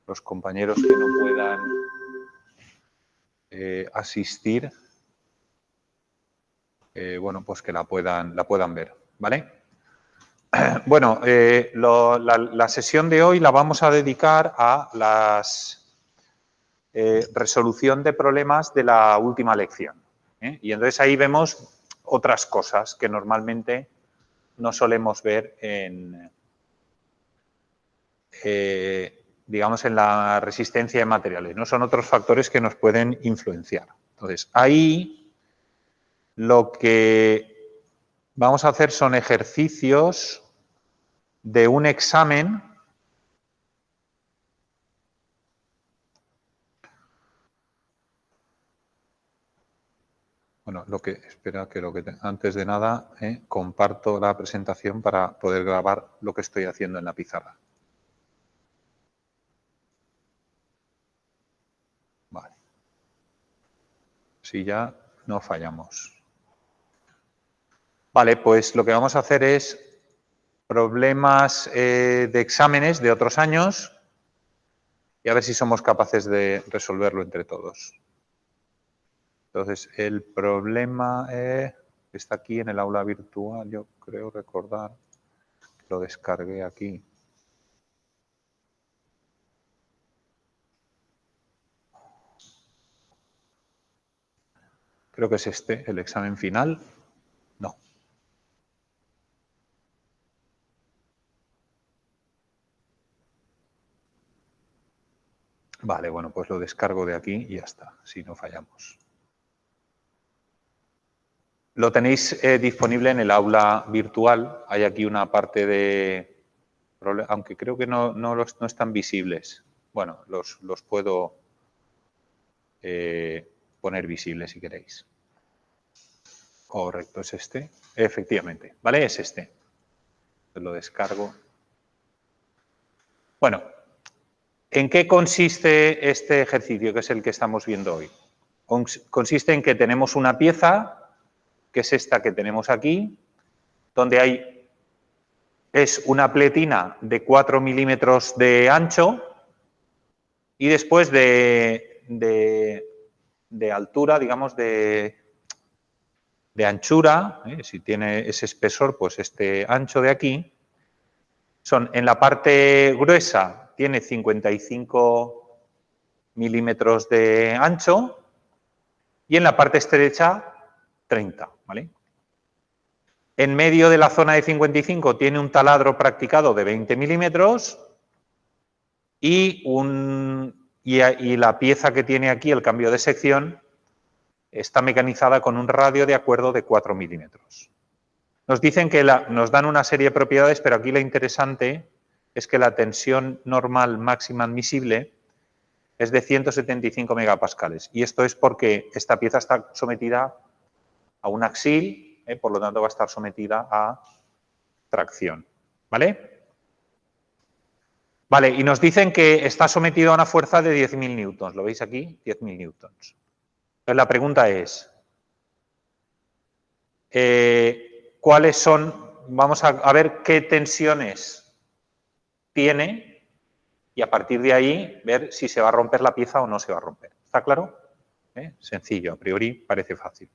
los compañeros que no puedan asistir, bueno, pues que la puedan ver, ¿vale? Bueno, la sesión de hoy la vamos a dedicar a la resolución de problemas de la última lección. Y entonces ahí vemos otras cosas que normalmente no solemos ver en, digamos, en la resistencia de materiales, ¿no? Son otros factores que nos pueden influenciar. Entonces, ahí lo que vamos a hacer son ejercicios de un examen bueno, antes de nada comparto la presentación para poder grabar lo que estoy haciendo en la pizarra. Vale. Si ya no fallamos. Vale, pues lo que vamos a hacer es problemas de exámenes de otros años y a ver si somos capaces de resolverlo entre todos. Entonces, el problema está aquí en el aula virtual, yo creo recordar que lo descargué aquí. Creo que es este, el examen final. No. Vale, bueno, pues lo descargo de aquí y ya está, si no fallamos. Lo tenéis disponible en el aula virtual. Hay aquí una parte de... Aunque creo que no están visibles. Bueno, los puedo poner visibles si queréis. Correcto, es este. Efectivamente, ¿vale? Es este. Lo descargo. Bueno, ¿en qué consiste este ejercicio, que es el que estamos viendo hoy? Consiste en que tenemos una pieza, que es esta que tenemos aquí, donde es una pletina de 4 milímetros de ancho y después de altura, digamos, de anchura, si tiene ese espesor, pues este ancho de aquí, en la parte gruesa tiene 55 milímetros de ancho y en la parte estrecha 30, ¿vale? En medio de la zona de 55 tiene un taladro practicado de 20 milímetros y la pieza que tiene aquí, el cambio de sección, está mecanizada con un radio de acuerdo de 4 milímetros. Nos dicen que nos dan una serie de propiedades, pero aquí lo interesante es que la tensión normal máxima admisible es de 175 megapascales. Y esto es porque esta pieza está sometida a un axil, por lo tanto va a estar sometida a tracción. ¿Vale? Vale, y nos dicen que está sometido a una fuerza de 10.000 newtons. ¿Lo veis aquí? 10.000 newtons. Entonces la pregunta es, ¿cuáles son? Vamos a ver qué tensiones tiene y a partir de ahí ver si se va a romper la pieza o no se va a romper. ¿Está claro? Sencillo, a priori parece fácil.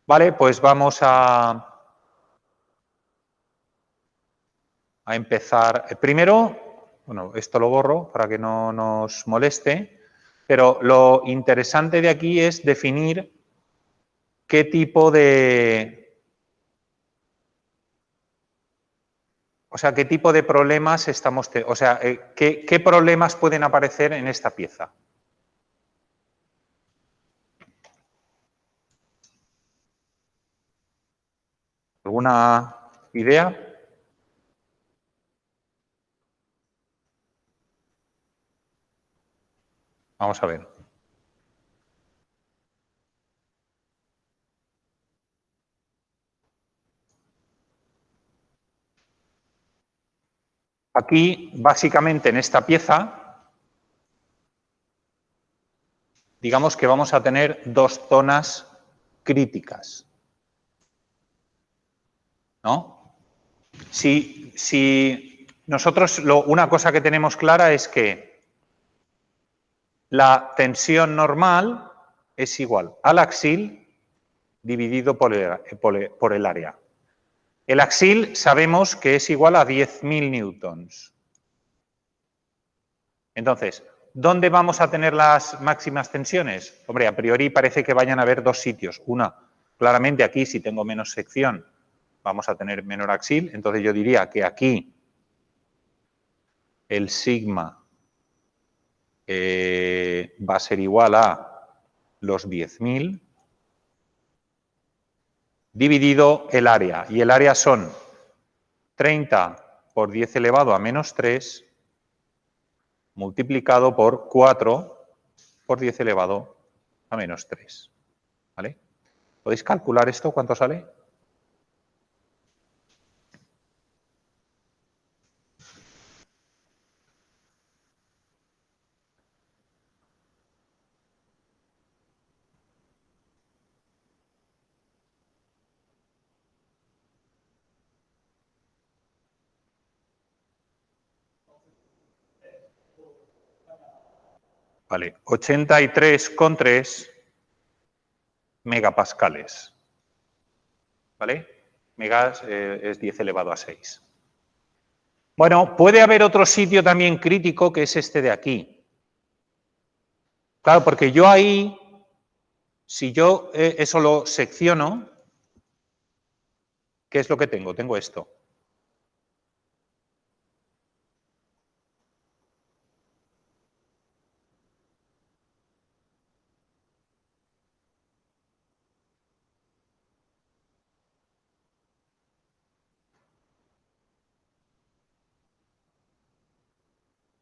Vale, pues vamos a empezar. Primero, bueno, esto lo borro para que no nos moleste, pero lo interesante de aquí es definir qué tipo de... O sea, qué tipo de problemas estamos... O sea, ¿qué problemas pueden aparecer en esta pieza? ¿Alguna idea? Vamos a ver. Aquí, básicamente, en esta pieza, digamos que vamos a tener dos zonas críticas. ¿No? Si nosotros una cosa que tenemos clara es que la tensión normal es igual al axil dividido por el área. El axil sabemos que es igual a 10.000 newtons. Entonces, ¿dónde vamos a tener las máximas tensiones? Hombre, a priori parece que vayan a haber dos sitios. Una, claramente aquí, si tengo menos sección, vamos a tener menor axil. Entonces yo diría que aquí el sigma va a ser igual a los 10.000 dividido el área. Y el área son 30 por 10 elevado a menos 3 multiplicado por 4 por 10 elevado a menos 3. ¿Vale? ¿Podéis calcular esto? ¿Cuánto sale? Vale, 83,3 megapascales. ¿Vale? Megas es 10 elevado a 6. Bueno, puede haber otro sitio también crítico que es este de aquí. Claro, porque yo ahí, si yo eso lo secciono, ¿qué es lo que tengo? Tengo esto.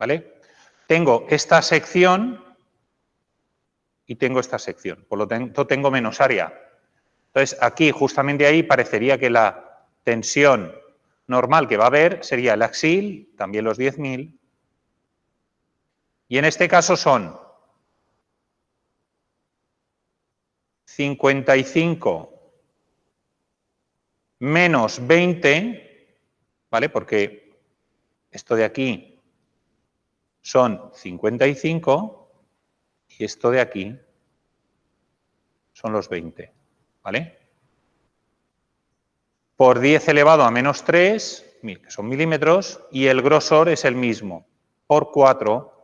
¿Vale? Tengo esta sección y tengo esta sección. Por lo tanto, tengo menos área. Entonces, aquí, justamente ahí, parecería que la tensión normal que va a haber sería el axil, también los 10.000. Y en este caso son 55 menos 20, ¿vale? Porque esto de aquí son 55 y esto de aquí son los 20, ¿vale? Por 10 elevado a menos 3, que son milímetros, y el grosor es el mismo, por 4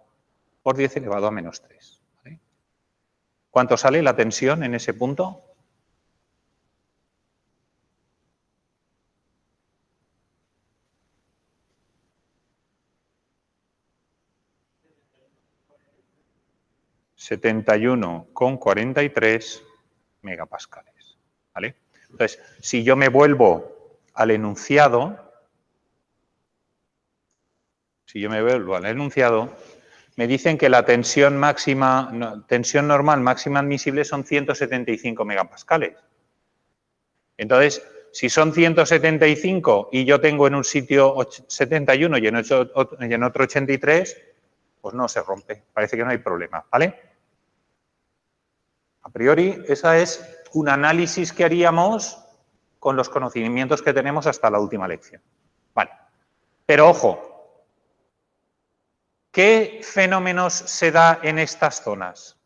por 10 elevado a menos 3. ¿Vale? ¿Cuánto sale la tensión en ese punto? ...71,43 megapascales. ¿Vale? Entonces, si yo me vuelvo al enunciado, me dicen que la tensión máxima, tensión normal máxima admisible son 175 megapascales. Entonces, si son 175 y yo tengo en un sitio 71 y en otro 83, pues no se rompe. Parece que no hay problema, ¿vale? A priori, ese es un análisis que haríamos con los conocimientos que tenemos hasta la última lección. Vale. Pero ojo, ¿qué fenómenos se da en estas zonas?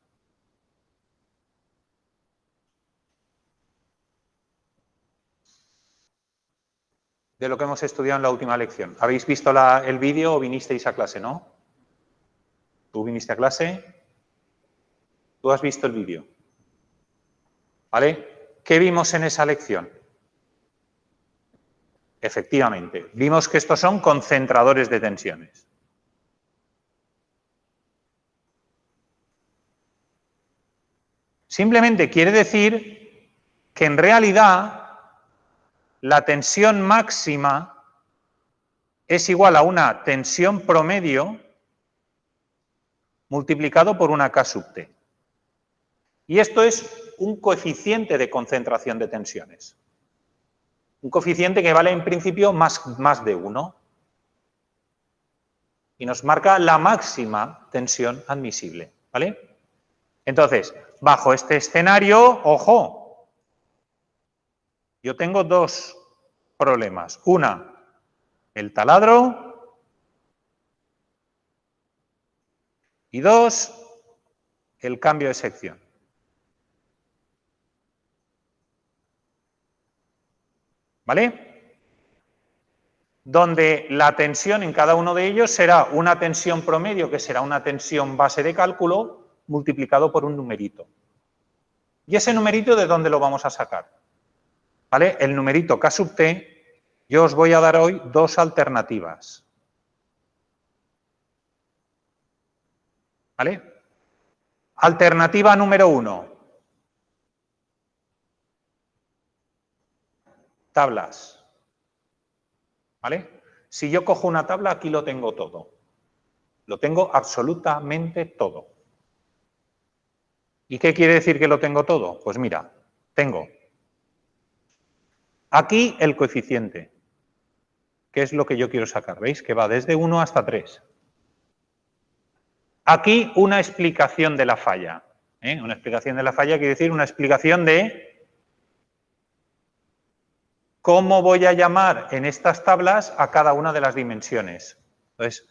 De lo que hemos estudiado en la última lección. ¿Habéis visto el vídeo o vinisteis a clase, no? ¿Tú viniste a clase? ¿Tú has visto el vídeo? ¿Vale? ¿Qué vimos en esa lección? Efectivamente, vimos que estos son concentradores de tensiones. Simplemente quiere decir que en realidad la tensión máxima es igual a una tensión promedio multiplicado por una K sub T. Y esto es un coeficiente de concentración de tensiones. Un coeficiente que vale en principio más de 1. Y nos marca la máxima tensión admisible. ¿Vale? Entonces, bajo este escenario, ojo, yo tengo dos problemas. Una, el taladro Y 2, el cambio de sección. ¿Vale? Donde la tensión en cada uno de ellos será una tensión promedio, que será una tensión base de cálculo, multiplicado por un numerito. ¿Y ese numerito de dónde lo vamos a sacar? ¿Vale? El numerito K sub T, yo os voy a dar hoy dos alternativas. ¿Vale? Alternativa número 1. Tablas. ¿Vale? Si yo cojo una tabla, aquí lo tengo todo. Lo tengo absolutamente todo. ¿Y qué quiere decir que lo tengo todo? Pues mira, tengo aquí el coeficiente, que es lo que yo quiero sacar. ¿Veis? Que va desde 1 hasta 3. Aquí una explicación de la falla. Una explicación de la falla quiere decir una explicación de cómo voy a llamar en estas tablas a cada una de las dimensiones. Entonces,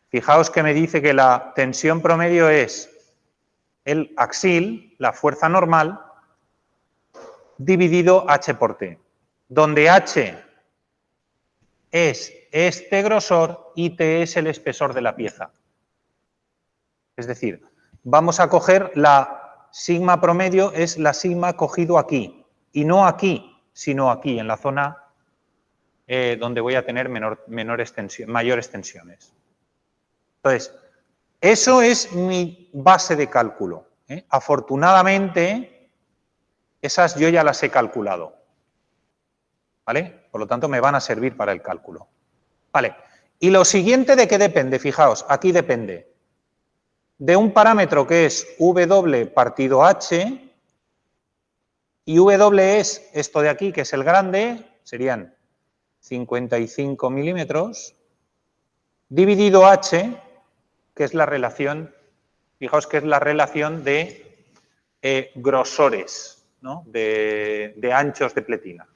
fijaos que me dice que la tensión promedio es el axil, la fuerza normal, dividido H por T, donde H es este grosor y T es el espesor de la pieza. Es decir, vamos a coger la sigma promedio, es la sigma cogido aquí, y no aquí, sino aquí, en la zona donde voy a tener mayores tensiones. Entonces, eso es mi base de cálculo. Afortunadamente, esas yo ya las he calculado. ¿Vale? Por lo tanto, me van a servir para el cálculo. Vale. Y lo siguiente, ¿de qué depende? Fijaos, aquí depende de un parámetro que es W partido H, y W es esto de aquí, que es el grande, serían 55 milímetros, dividido H, que es la relación, fijaos que es la relación de grosores, ¿no? de anchos de pletina.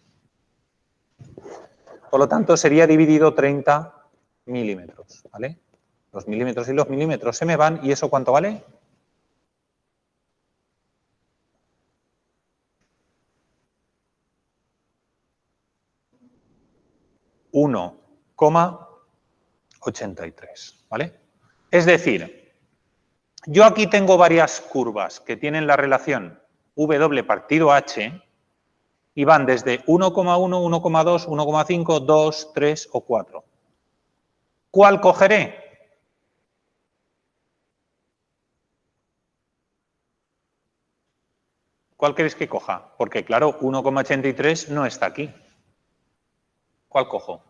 Por lo tanto, sería dividido 30 milímetros, ¿vale? Los milímetros y los milímetros se me van, ¿y eso cuánto vale? $1,83, ¿vale? Es decir, yo aquí tengo varias curvas que tienen la relación W partido H y van desde 1,1, 1,2, 1,5, 2, 3 o 4. ¿Cuál cogeré? ¿Cuál queréis que coja? Porque claro, 1,83 no está aquí. ¿Cuál cojo?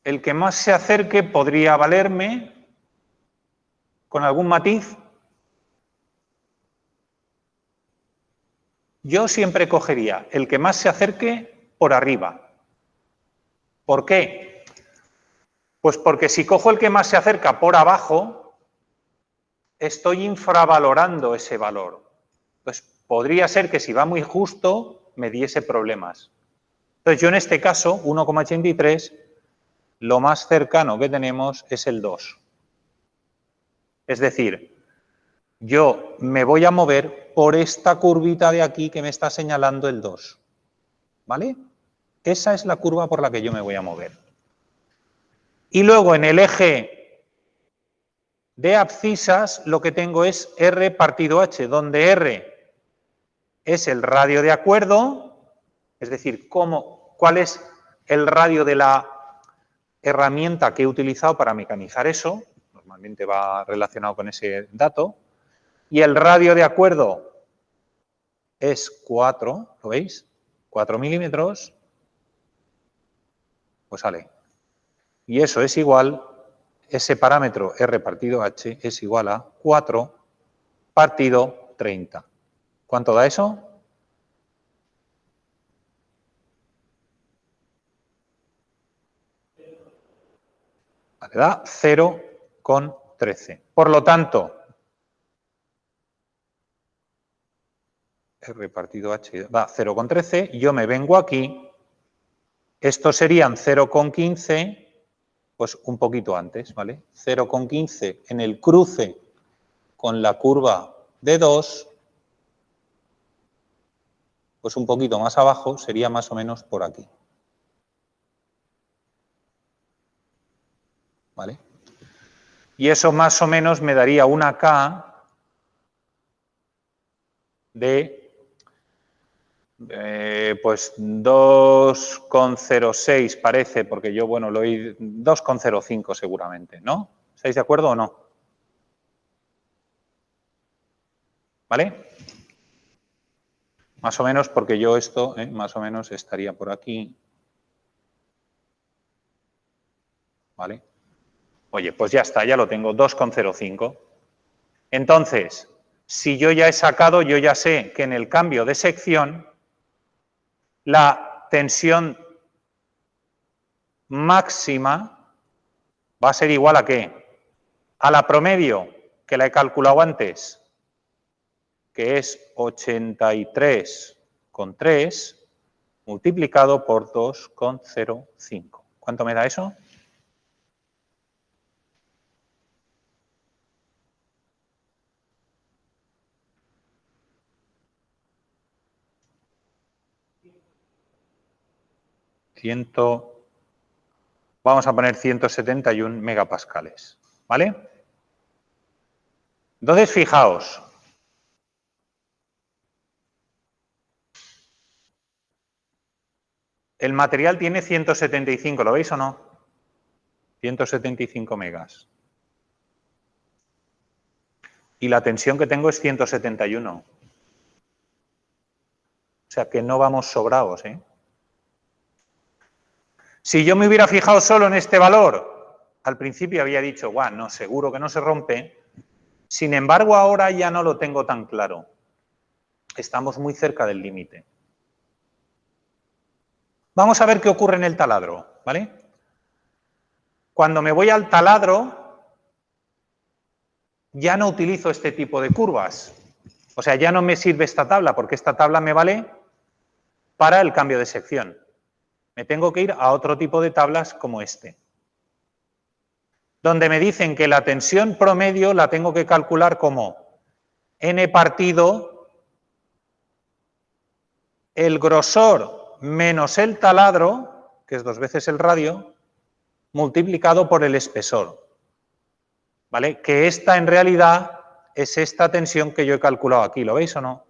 El que más se acerque podría valerme con algún matiz. Yo siempre cogería el que más se acerque por arriba. ¿Por qué? Pues porque si cojo el que más se acerca por abajo, estoy infravalorando ese valor. Pues podría ser que si va muy justo, me diese problemas. Entonces yo en este caso, 1,83, lo más cercano que tenemos es el 2. Es decir, yo me voy a mover por esta curvita de aquí que me está señalando el 2. ¿Vale? Esa es la curva por la que yo me voy a mover. Y luego en el eje de abscisas lo que tengo es R partido H, donde R es el radio de acuerdo, es decir, cuál es el radio de la herramienta que he utilizado para mecanizar eso, normalmente va relacionado con ese dato, y el radio de acuerdo es 4, ¿lo veis? 4 milímetros, pues sale. Y eso es igual, ese parámetro R partido H es igual a 4 partido 30. ¿Cuánto da eso? Vale, da 0,13. Por lo tanto, R partido H da 0,13, yo me vengo aquí Estos serían 0,15, pues un poquito antes, ¿vale? 0,15 en el cruce con la curva de 2, pues un poquito más abajo, sería más o menos por aquí. ¿Vale? Y eso más o menos me daría una K de pues 2,06 parece, porque yo, bueno, lo oí 2,05 seguramente, ¿no? ¿Estáis de acuerdo o no? ¿Vale? Más o menos porque yo esto, más o menos estaría por aquí. ¿Vale? Oye, pues ya está, ya lo tengo, 2,05. Entonces, si yo ya he sacado, yo ya sé que en el cambio de sección, la tensión máxima va a ser igual a ¿qué? A la promedio, que la he calculado antes, que es 83,3 multiplicado por 2,05. ¿Cuánto me da eso? Vamos a poner 171 megapascales. ¿Vale? Entonces, fijaos. El material tiene 175, ¿lo veis o no? 175 megas. Y la tensión que tengo es 171. O sea que no vamos sobrados, ¿eh? Si yo me hubiera fijado solo en este valor, al principio había dicho, guau, no, seguro que no se rompe. Sin embargo, ahora ya no lo tengo tan claro. Estamos muy cerca del límite. Vamos a ver qué ocurre en el taladro, ¿vale? Cuando me voy al taladro, ya no utilizo este tipo de curvas. O sea, ya no me sirve esta tabla, porque esta tabla me vale para el cambio de sección. Me tengo que ir a otro tipo de tablas como este, donde me dicen que la tensión promedio la tengo que calcular como n partido el grosor menos el taladro, que es 2 veces el radio, multiplicado por el espesor. ¿Vale? Que esta en realidad es esta tensión que yo he calculado aquí, ¿lo veis o no?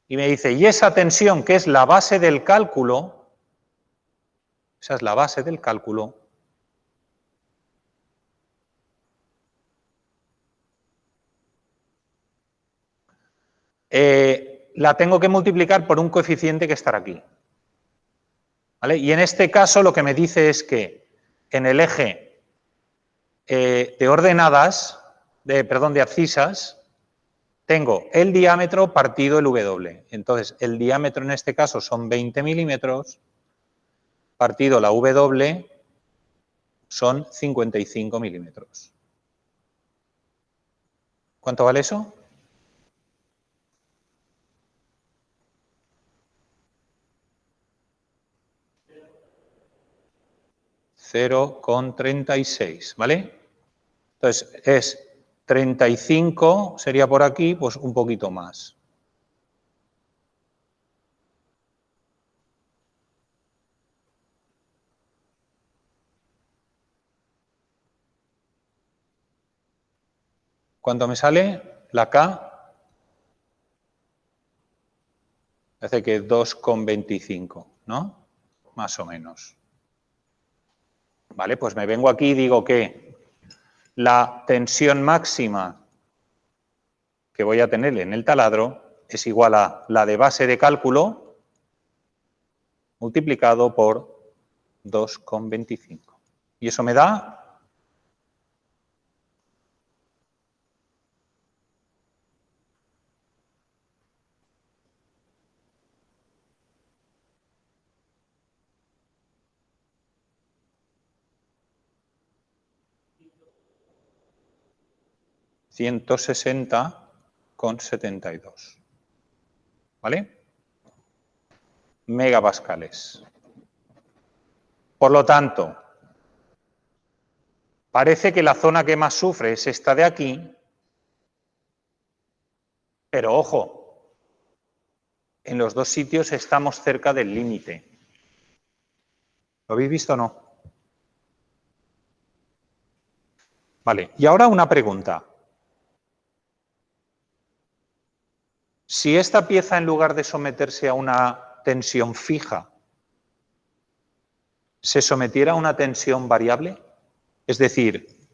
Y me dice, y esa tensión que es la base del cálculo, esa es la base del cálculo, la tengo que multiplicar por un coeficiente que estará aquí. ¿Vale? Y en este caso lo que me dice es que en el eje de ordenadas, de abscisas, tengo el diámetro partido el W. Entonces, el diámetro en este caso son 20 milímetros, partido la W son 55 milímetros. ¿Cuánto vale eso? $0,36, ¿vale? Entonces, es 35, sería por aquí, pues un poquito más. ¿Cuánto me sale? La K. Parece que 2,25, ¿no? Más o menos. Vale, pues me vengo aquí y digo que la tensión máxima que voy a tener en el taladro es igual a la de base de cálculo multiplicado por 2,25. Y eso me da 160,72. ¿Vale? megapascales. Por lo tanto, parece que la zona que más sufre es esta de aquí, pero ojo, en los dos sitios estamos cerca del límite. ¿Lo habéis visto o no? Vale, y ahora una pregunta. Si esta pieza, en lugar de someterse a una tensión fija, se sometiera a una tensión variable, es decir,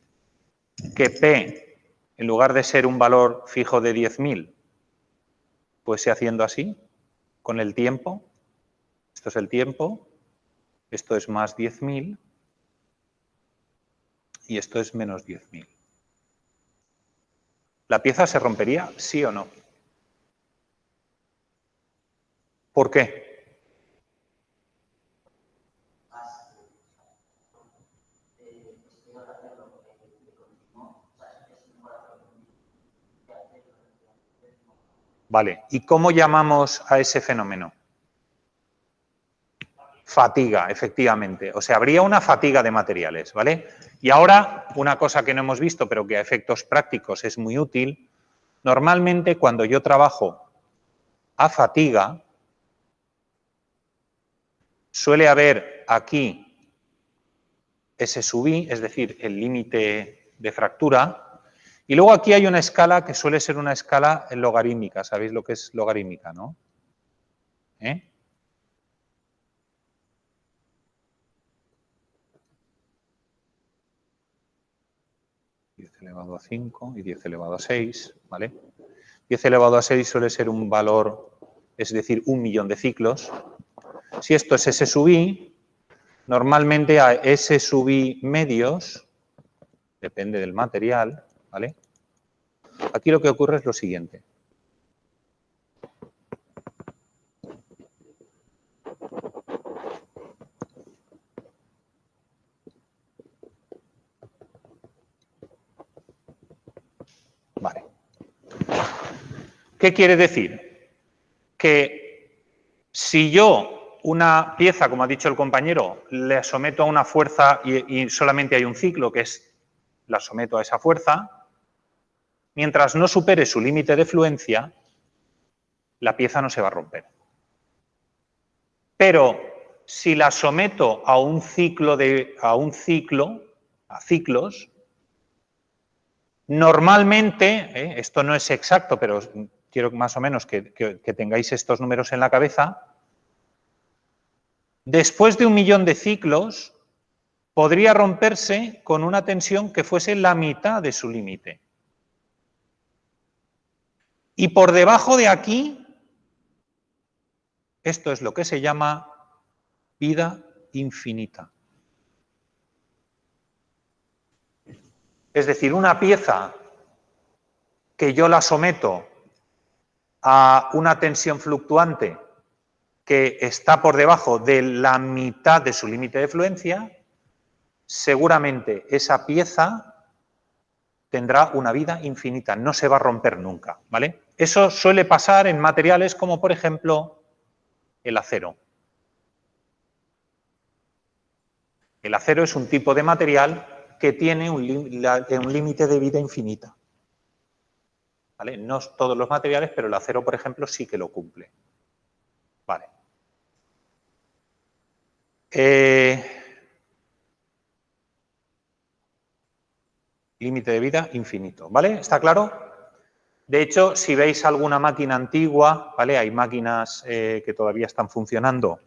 que P, en lugar de ser un valor fijo de 10.000, fuese haciendo así, con el tiempo, esto es el tiempo, esto es más 10.000 y esto es menos 10.000. ¿La pieza se rompería, sí o no? ¿Por qué? Vale, ¿y cómo llamamos a ese fenómeno? Fatiga, efectivamente. O sea, habría una fatiga de materiales, ¿vale? Y ahora, una cosa que no hemos visto, pero que a efectos prácticos es muy útil, normalmente cuando yo trabajo a fatiga, suele haber aquí S sub I, es decir, el límite de fractura, y luego aquí hay una escala que suele ser una escala logarítmica. ¿Sabéis lo que es logarítmica, no? 10 elevado a 5 y 10 elevado a 6, ¿vale? 10 elevado a 6 suele ser un valor, es decir, 1.000.000 de ciclos. Si esto es S sub I, normalmente a S sub I medios, depende del material, ¿vale? Aquí lo que ocurre es lo siguiente. Vale. ¿Qué quiere decir? Que si yo una pieza, como ha dicho el compañero, le someto a una fuerza y solamente hay un ciclo, que es la someto a esa fuerza, mientras no supere su límite de fluencia, la pieza no se va a romper. Pero si la someto a un ciclo, a ciclos, normalmente, esto no es exacto, pero quiero más o menos que tengáis estos números en la cabeza, después de 1.000.000 de ciclos, podría romperse con una tensión que fuese la mitad de su límite. Y por debajo de aquí, esto es lo que se llama vida infinita. Es decir, una pieza que yo la someto a una tensión fluctuante que está por debajo de la mitad de su límite de fluencia, seguramente esa pieza tendrá una vida infinita, no se va a romper nunca, ¿vale? Eso suele pasar en materiales como, por ejemplo, el acero. El acero es un tipo de material que tiene un límite de vida infinita. ¿Vale? No todos los materiales, pero el acero, por ejemplo, sí que lo cumple. Vale. Límite de vida infinito, ¿vale? ¿Está claro? De hecho, si veis alguna máquina antigua, ¿vale? Hay máquinas que todavía están funcionando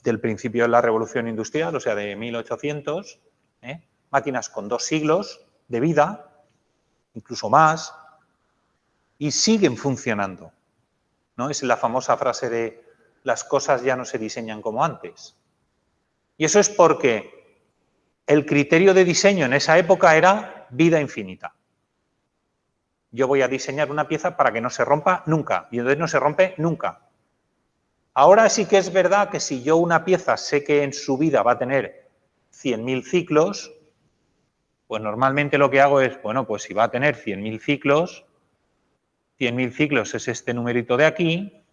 del principio de la Revolución Industrial, o sea, de 1800, máquinas con 2 siglos de vida, incluso más, y siguen funcionando, ¿no? Es la famosa frase de las cosas ya no se diseñan como antes. Y eso es porque el criterio de diseño en esa época era vida infinita. Yo voy a diseñar una pieza para que no se rompa nunca, y entonces no se rompe nunca. Ahora sí que es verdad que si yo una pieza sé que en su vida va a tener 100.000 ciclos, pues normalmente lo que hago es, bueno, pues si va a tener 100.000 ciclos, 100.000 ciclos es este numerito de aquí,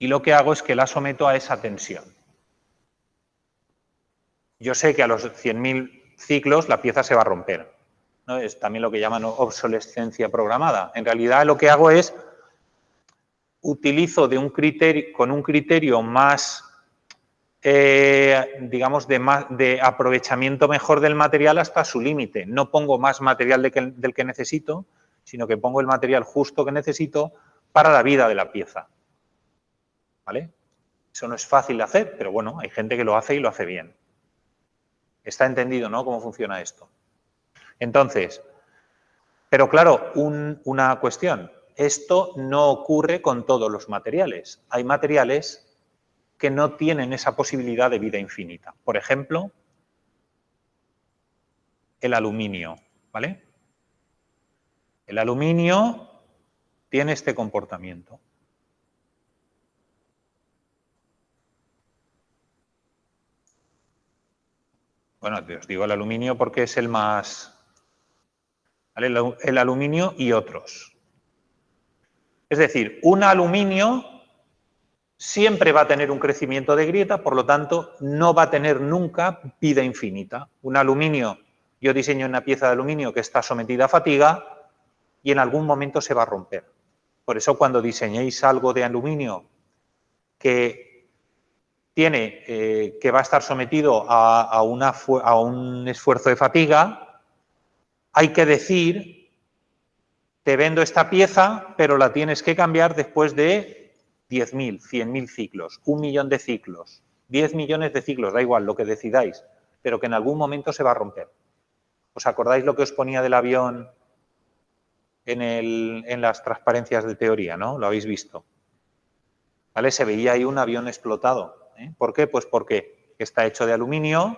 y lo que hago es que la someto a esa tensión. Yo sé que a los 100.000 ciclos la pieza se va a romper, ¿no? Es también lo que llaman obsolescencia programada. En realidad lo que hago es utilizo con un criterio más, digamos, de aprovechamiento mejor del material hasta su límite. No pongo más material del que necesito, sino que pongo el material justo que necesito para la vida de la pieza. ¿Vale? Eso no es fácil de hacer, pero bueno, hay gente que lo hace y lo hace bien. Está entendido, ¿no?, cómo funciona esto. Entonces, pero claro, una cuestión. Esto no ocurre con todos los materiales. Hay materiales que no tienen esa posibilidad de vida infinita. Por ejemplo, el aluminio, ¿vale? El aluminio tiene este comportamiento. Bueno, os digo el aluminio porque es el más... ¿vale? El aluminio y otros. Es decir, un aluminio siempre va a tener un crecimiento de grieta, por lo tanto, no va a tener nunca vida infinita. Un aluminio, yo diseño una pieza de aluminio que está sometida a fatiga y en algún momento se va a romper. Por eso, cuando diseñéis algo de aluminio que que va a estar sometido a un esfuerzo de fatiga, hay que decir, te vendo esta pieza, pero la tienes que cambiar después de 10.000, 100.000 ciclos, 1 millón de ciclos, 10 millones de ciclos, da igual lo que decidáis, pero que en algún momento se va a romper. ¿Os acordáis lo que os ponía del avión en las transparencias de teoría, ¿no? Lo habéis visto. ¿Vale? Se veía ahí un avión explotado. ¿Por qué? Pues porque está hecho de aluminio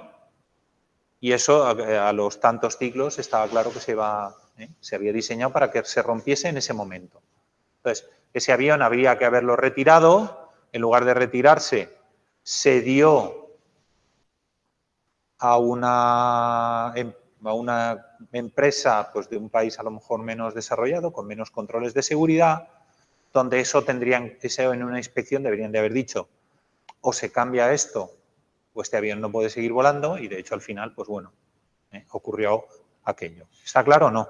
y eso a los tantos ciclos estaba claro que se había diseñado para que se rompiese en ese momento. Entonces, ese avión habría que haberlo retirado, en lugar de retirarse, se dio a una empresa pues, de un país a lo mejor menos desarrollado, con menos controles de seguridad, donde eso en una inspección deberían de haber dicho, o se cambia esto, o este avión no puede seguir volando, y de hecho al final, pues bueno, ocurrió aquello. ¿Está claro o no?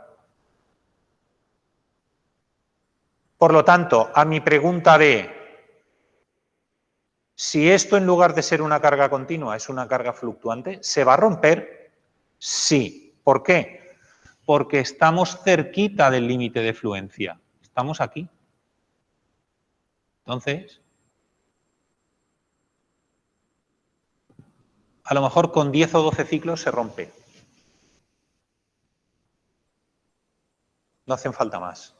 Por lo tanto, a mi pregunta de si esto en lugar de ser una carga continua es una carga fluctuante, ¿se va a romper? Sí. ¿Por qué? Porque estamos cerquita del límite de fluencia. Estamos aquí. Entonces, a lo mejor con 10 o 12 ciclos se rompe. No hacen falta más.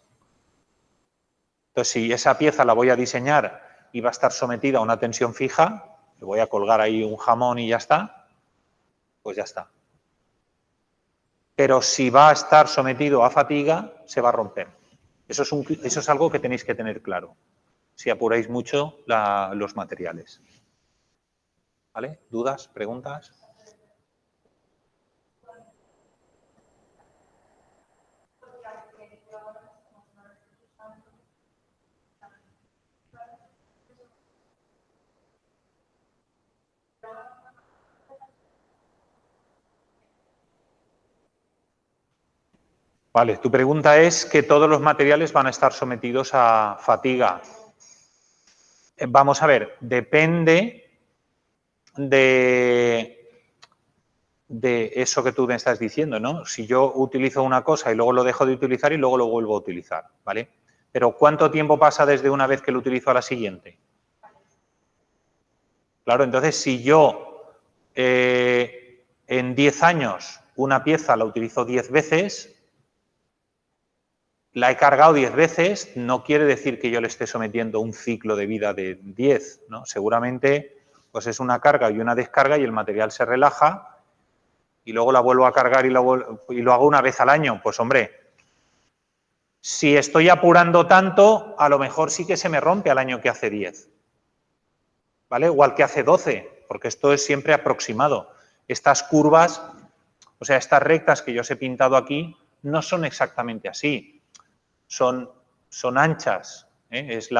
Entonces, si esa pieza la voy a diseñar y va a estar sometida a una tensión fija, le voy a colgar ahí un jamón y ya está, pues ya está. Pero si va a estar sometido a fatiga, se va a romper. Eso es algo que tenéis que tener claro, si apuráis mucho los materiales. ¿Vale? ¿Dudas? ¿Preguntas? Vale, tu pregunta es que todos los materiales van a estar sometidos a fatiga. Vamos a ver, depende de eso que tú me estás diciendo, ¿no? Si yo utilizo una cosa y luego lo dejo de utilizar y luego lo vuelvo a utilizar, ¿vale? Pero ¿cuánto tiempo pasa desde una vez que lo utilizo a la siguiente? Claro, entonces si yo en 10 años una pieza la utilizo 10 veces, la he cargado 10 veces, no quiere decir que yo le esté sometiendo un ciclo de vida de 10, ¿no? Seguramente pues es una carga y una descarga y el material se relaja y luego la vuelvo a cargar y lo hago una vez al año. Pues hombre, si estoy apurando tanto, a lo mejor sí que se me rompe al año que hace 10. ¿Vale? Igual que hace 12, porque esto es siempre aproximado. Estas curvas, o sea, estas rectas que yo os he pintado aquí, no son exactamente así. Son anchas. Es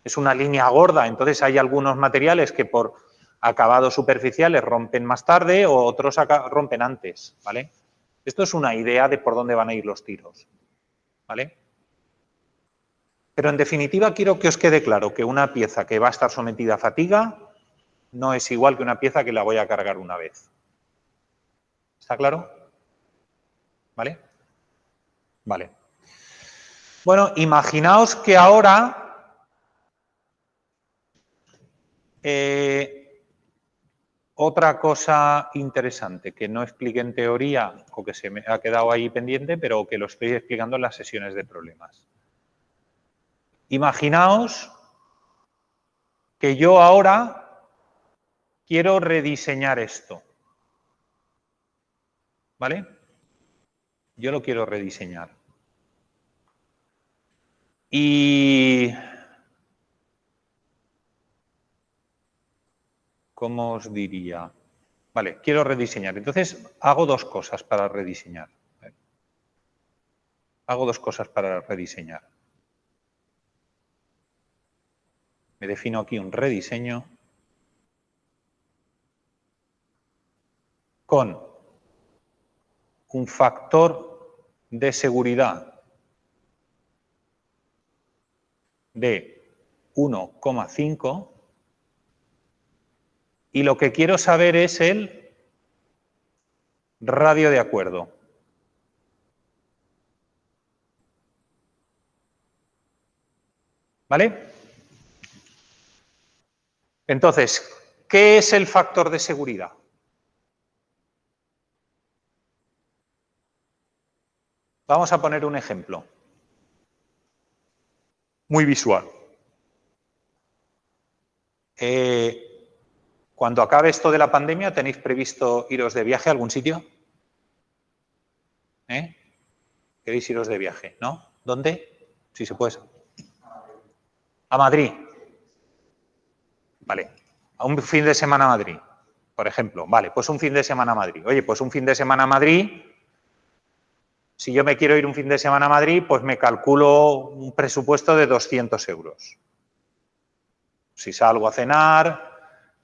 es una línea gorda, entonces hay algunos materiales que por acabados superficiales rompen más tarde o otros rompen antes, ¿vale? Esto es una idea de por dónde van a ir los tiros, ¿vale? Pero en definitiva quiero que os quede claro que una pieza que va a estar sometida a fatiga no es igual que una pieza que la voy a cargar una vez. ¿Está claro? ¿Vale? Vale. Bueno, imaginaos que ahora otra cosa interesante que no expliqué en teoría o que se me ha quedado ahí pendiente, pero que lo estoy explicando en las sesiones de problemas. Imaginaos que yo ahora quiero rediseñar esto. ¿Vale? Yo lo quiero rediseñar. Y... ¿cómo os diría? Vale, quiero rediseñar. Entonces, hago dos cosas para rediseñar. Hago dos cosas para rediseñar. Me defino aquí un rediseño con un factor de seguridad de 1,5 y lo que quiero saber es el radio de acuerdo. ¿Vale? Entonces, ¿qué es el factor de seguridad? Vamos a poner un ejemplo muy visual. Cuando acabe esto de la pandemia, ¿tenéis previsto iros de viaje a algún sitio? ¿Queréis iros de viaje, no? ¿Dónde? Si se puede. A Madrid. Vale. A un fin de semana a Madrid, por ejemplo. Vale, pues un fin de semana a Madrid. Oye, pues un fin de semana a Madrid, si yo me quiero ir un fin de semana a Madrid, pues me calculo un presupuesto de 200 euros. Si salgo a cenar,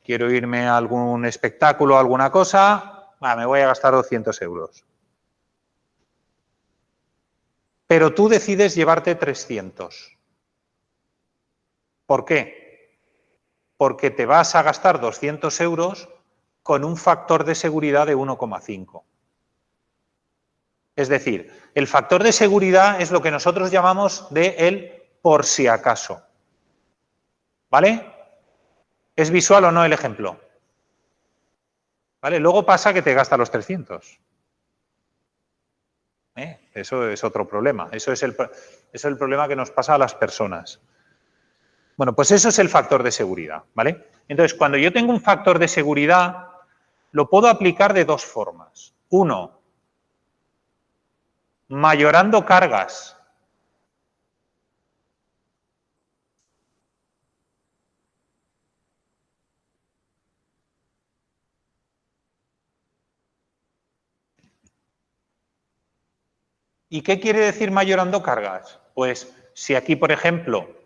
quiero irme a algún espectáculo, alguna cosa, me voy a gastar 200 euros. Pero tú decides llevarte 300. ¿Por qué? Porque te vas a gastar 200 euros con un factor de seguridad de 1,5. Es decir, el factor de seguridad es lo que nosotros llamamos de el por si acaso. ¿Vale? ¿Es visual o no el ejemplo? ¿Vale? Luego pasa que te gasta los 300. Eso es otro problema. Eso es el problema que nos pasa a las personas. Bueno, pues eso es el factor de seguridad, ¿vale? Entonces, cuando yo tengo un factor de seguridad, lo puedo aplicar de dos formas. Uno, mayorando cargas. ¿Y qué quiere decir mayorando cargas? Pues si aquí, por ejemplo,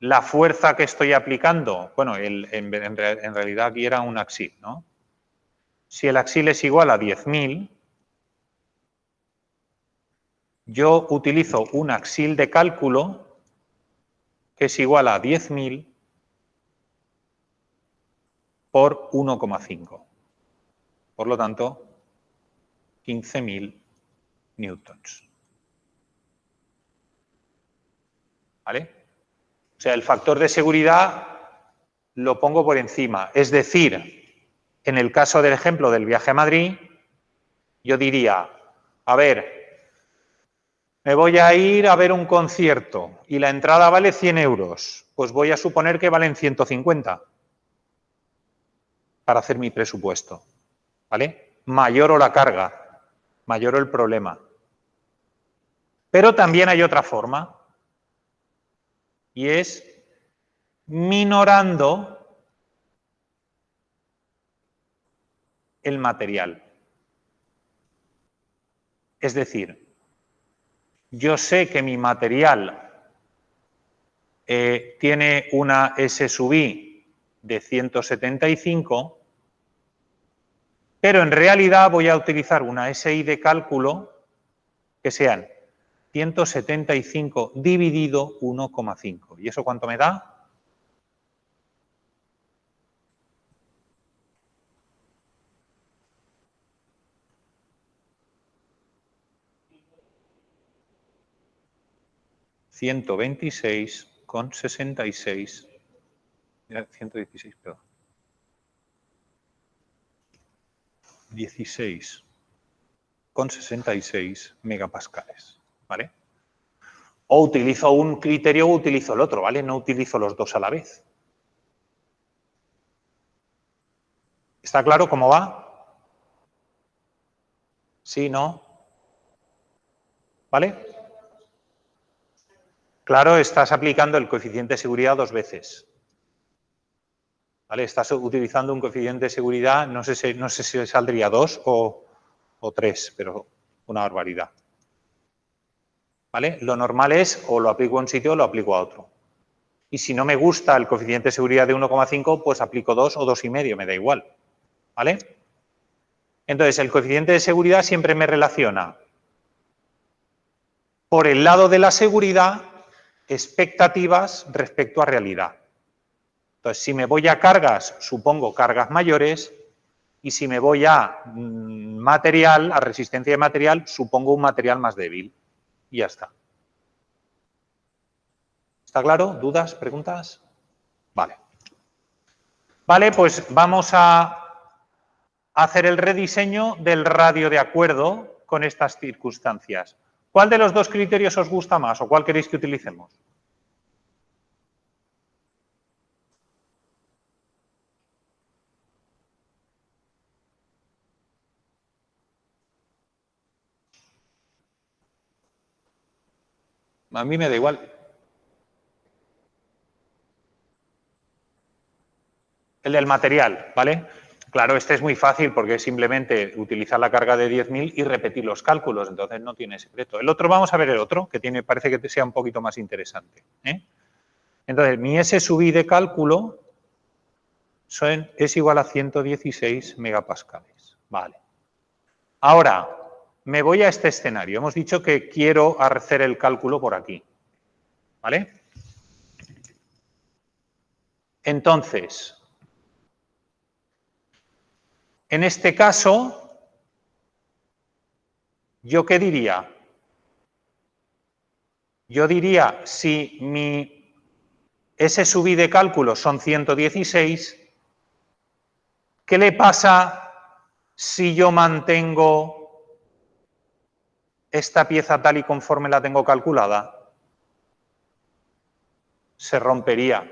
la fuerza que estoy aplicando, bueno, en realidad aquí era un axil, ¿no? Si el axil es igual a 10.000, yo utilizo un axil de cálculo que es igual a 10.000 por 1,5. Por lo tanto, 15.000 newtons. ¿Vale? O sea, el factor de seguridad lo pongo por encima. Es decir, en el caso del ejemplo del viaje a Madrid, yo diría, a ver, me voy a ir a ver un concierto y la entrada vale 100 euros. Pues voy a suponer que valen 150 para hacer mi presupuesto. ¿Vale? Mayoro la carga, mayoro el problema. Pero también hay otra forma y es minorando el material. Es decir, yo sé que mi material tiene una S sub i de 175, pero en realidad voy a utilizar una SI de cálculo que sean 175 dividido 1,5. ¿Y eso cuánto me da? ...126,66... 116, perdón. 16,66 megapascales, ¿vale? O utilizo un criterio o utilizo el otro, ¿vale? No utilizo los dos a la vez. ¿Está claro cómo va? ¿Sí, no? ¿Vale? Claro, estás aplicando el coeficiente de seguridad dos veces. ¿Vale? Estás utilizando un coeficiente de seguridad, no sé si saldría 2 o 3, pero una barbaridad. ¿Vale? Lo normal es o lo aplico a un sitio o lo aplico a otro. Y si no me gusta el coeficiente de seguridad de 1,5, pues aplico 2 o 2,5, me da igual. ¿Vale? Entonces, el coeficiente de seguridad siempre me relaciona por el lado de la seguridad expectativas respecto a realidad. Entonces, si me voy a cargas, supongo cargas mayores, y si me voy a material, a resistencia de material, supongo un material más débil. Y ya está. ¿Está claro? ¿Dudas? ¿Preguntas? Vale. Vale, pues vamos a hacer el rediseño del radio de acuerdo con estas circunstancias. ¿Cuál de los dos criterios os gusta más o cuál queréis que utilicemos? A mí me da igual. El del material, ¿vale? Claro, este es muy fácil porque es simplemente utilizar la carga de 10.000 y repetir los cálculos, entonces no tiene secreto. El otro, vamos a ver el otro, que parece que sea un poquito más interesante. Entonces, mi S sub i de cálculo es igual a 116 megapascales. Vale. Ahora, me voy a este escenario. Hemos dicho que quiero hacer el cálculo por aquí. ¿Vale? Entonces, en este caso, ¿yo qué diría? Yo diría, si mi S sub i de cálculo son 116, ¿qué le pasa si yo mantengo esta pieza tal y conforme la tengo calculada? Se rompería.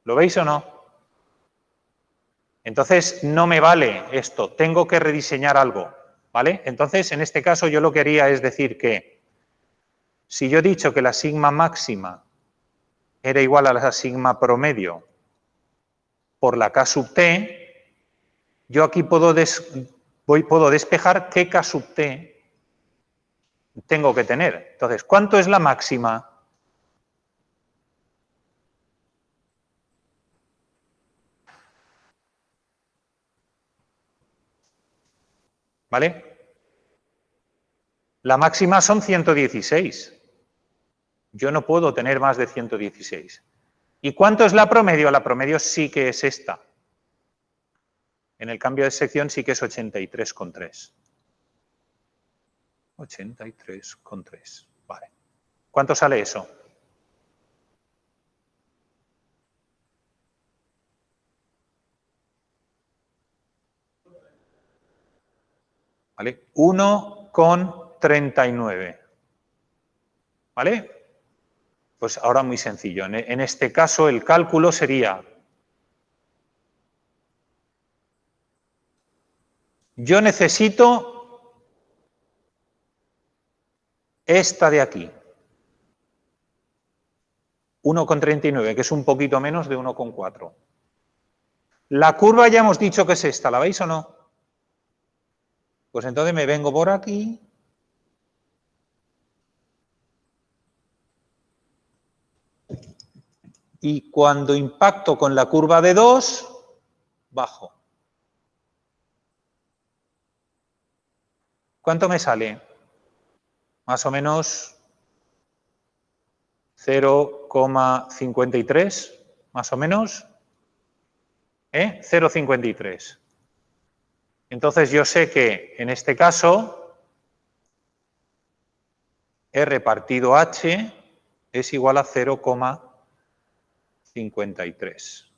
¿Lo veis o no? Entonces, no me vale esto. Tengo que rediseñar algo. ¿Vale? Entonces, en este caso, yo lo que haría es decir que si yo he dicho que la sigma máxima era igual a la sigma promedio por la K sub t, yo aquí puedo despejar qué K sub t tengo que tener. Entonces, ¿cuánto es la máxima? ¿Vale? La máxima son 116. Yo no puedo tener más de 116. ¿Y cuánto es la promedio? La promedio sí que es esta. En el cambio de sección sí que es 83,3. 83,3. Vale. ¿Cuánto sale eso? ¿Vale? 1,39. ¿Vale? Pues ahora muy sencillo. En este caso el cálculo sería: yo necesito esta de aquí, 1,39, que es un poquito menos de 1,4. La curva ya hemos dicho que es esta, ¿la veis o no? Pues entonces me vengo por aquí. y cuando impacto con la curva de 2, bajo. ¿Cuánto me sale? Más o menos 0,53, más o menos. 0,53. Entonces yo sé que en este caso R partido H es igual a 0,53.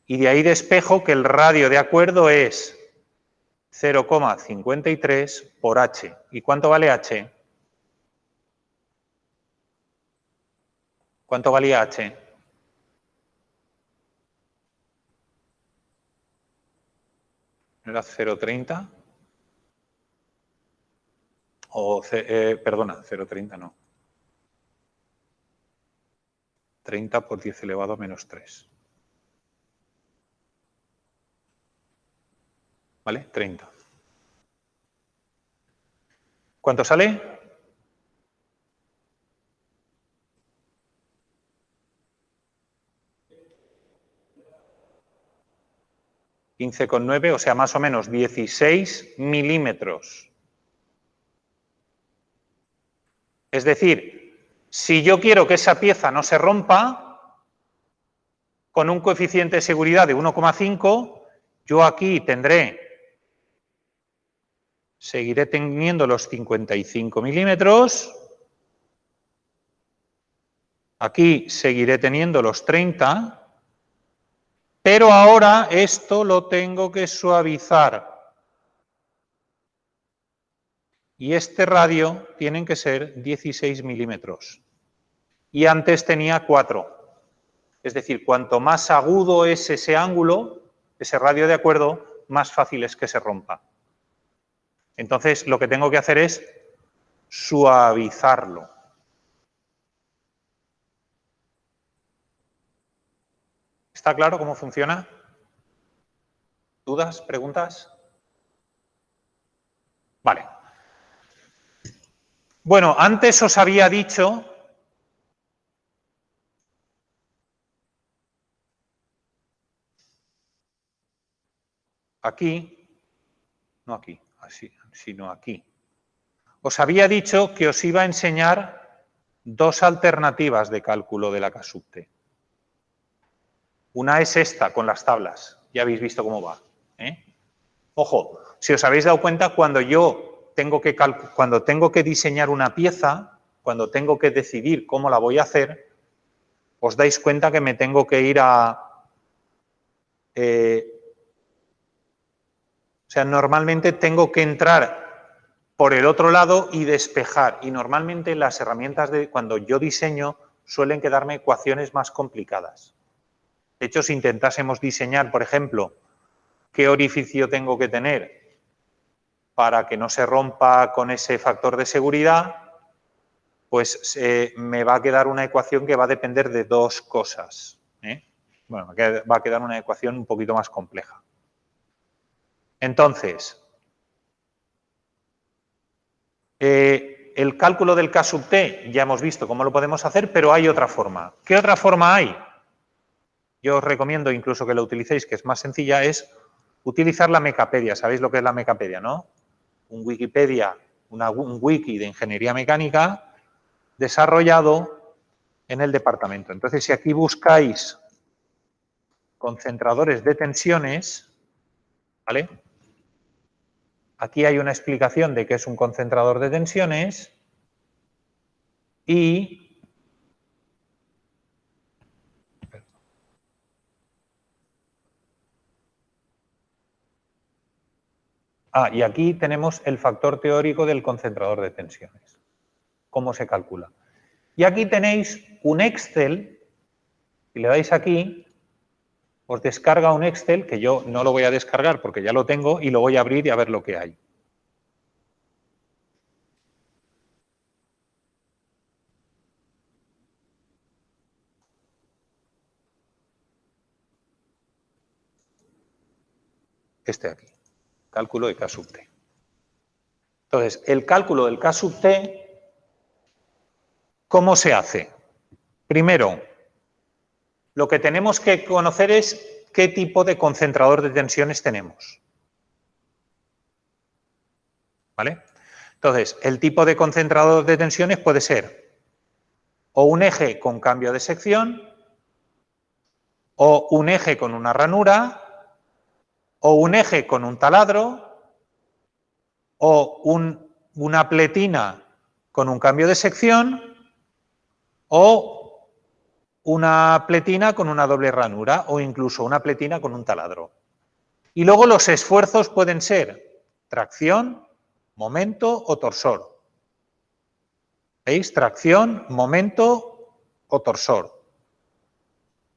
Y de ahí despejo que el radio de acuerdo es 0,53 por H. ¿Y cuánto vale H? ¿Cuánto valía H? ¿Era 0,30? O, perdona, 0,30 no. 30 por 10 elevado a menos 3. ¿Vale? 30. ¿Cuánto sale? 15,9, o sea, más o menos 16 milímetros. Es decir, si yo quiero que esa pieza no se rompa, con un coeficiente de seguridad de 1,5, yo aquí seguiré teniendo los 55 milímetros, aquí seguiré teniendo los 30, pero ahora esto lo tengo que suavizar. Y este radio tienen que ser 16 milímetros. Y antes tenía 4. Es decir, cuanto más agudo es ese ángulo, ese radio de acuerdo, más fácil es que se rompa. Entonces, lo que tengo que hacer es suavizarlo. ¿Está claro cómo funciona? ¿Dudas? ¿Preguntas? Vale. Bueno, antes os había dicho aquí, no aquí, así, sino aquí. Os había dicho que os iba a enseñar dos alternativas de cálculo de la K sub T. Una es esta, con las tablas. Ya habéis visto cómo va. Ojo, si os habéis dado cuenta, cuando tengo que diseñar una pieza, cuando tengo que decidir cómo la voy a hacer, os dais cuenta que me tengo que ir o sea, normalmente tengo que entrar por el otro lado y despejar. Y normalmente las herramientas cuando yo diseño suelen quedarme ecuaciones más complicadas. De hecho, si intentásemos diseñar, por ejemplo, qué orificio tengo que tener para que no se rompa con ese factor de seguridad, pues me va a quedar una ecuación que va a depender de dos cosas. Bueno, va a quedar una ecuación un poquito más compleja. Entonces, el cálculo del K sub T ya hemos visto cómo lo podemos hacer, pero hay otra forma. ¿Qué otra forma hay? Yo os recomiendo incluso que lo utilicéis, que es más sencilla, es utilizar la Mecapedia. ¿Sabéis lo que es la Mecapedia, no? Un Wikipedia, un wiki de ingeniería mecánica desarrollado en el departamento. Entonces, si aquí buscáis concentradores de tensiones, ¿vale? Aquí hay una explicación de qué es un concentrador de tensiones y y aquí tenemos el factor teórico del concentrador de tensiones. ¿Cómo se calcula? Y aquí tenéis un Excel. Si le dais aquí, os descarga un Excel, que yo no lo voy a descargar porque ya lo tengo, y lo voy a abrir y a ver lo que hay. Este de aquí. Cálculo de K sub T. Entonces, el cálculo del K sub T, ¿cómo se hace? Primero, lo que tenemos que conocer es qué tipo de concentrador de tensiones tenemos. ¿Vale? Entonces, el tipo de concentrador de tensiones puede ser o un eje con cambio de sección, o un eje con una ranura, o un eje con un taladro, o una pletina con un cambio de sección, o una pletina con una doble ranura, o incluso una pletina con un taladro. Y luego los esfuerzos pueden ser tracción, momento o torsor. ¿Veis? Tracción, momento o torsor.